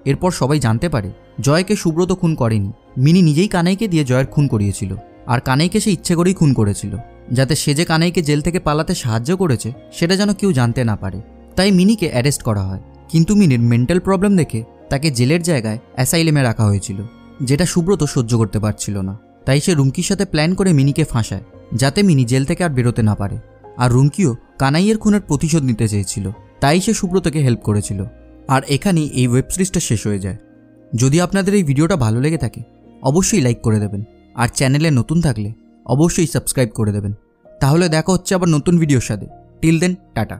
Speaker 1: এরপর সবাই জানতে পারে জয়কে সুব্রত খুন করেনি, মিনি নিজেই কানাইকে দিয়ে জয়ের খুন করিয়েছিল। আর কানাইকে সে ইচ্ছে করেই খুন করেছিল, যাতে সে যে কানাইকে জেল থেকে পালাতে সাহায্য করেছে সেটা যেন কেউ জানতে না পারে। তাই মিনিকে অ্যারেস্ট করা হয়, কিন্তু মিনির মেন্টাল প্রবলেম দেখে তাকে জেলের জায়গায় অ্যাসাইলেমে রাখা হয়েছিল, যেটা সুব্রত সহ্য করতে পারছিল না। তাই সে রুমকির সাথে প্ল্যান করে মিনিকে ফাঁসায়, যাতে মিনি জেল থেকে আর বেরোতে না পারে। আর রুমকিও কানাইয়ের খুনের প্রতিশোধ নিতে চেয়েছিল, তাই সে সুব্রতকে হেল্প করেছিল। আর এখানেই এই ওয়েব সিরিজটা শেষ হয়ে যায়। যদি আপনাদের এই ভিডিওটা ভালো লেগে থাকে অবশ্যই লাইক করে দেবেন, আর চ্যানেলে নতুন থাকলে অবশ্যই সাবস্ক্রাইব করে দেবেন। তাহলে দেখা হচ্ছে আবার নতুন ভিডিওর সাথে। Till then, tata.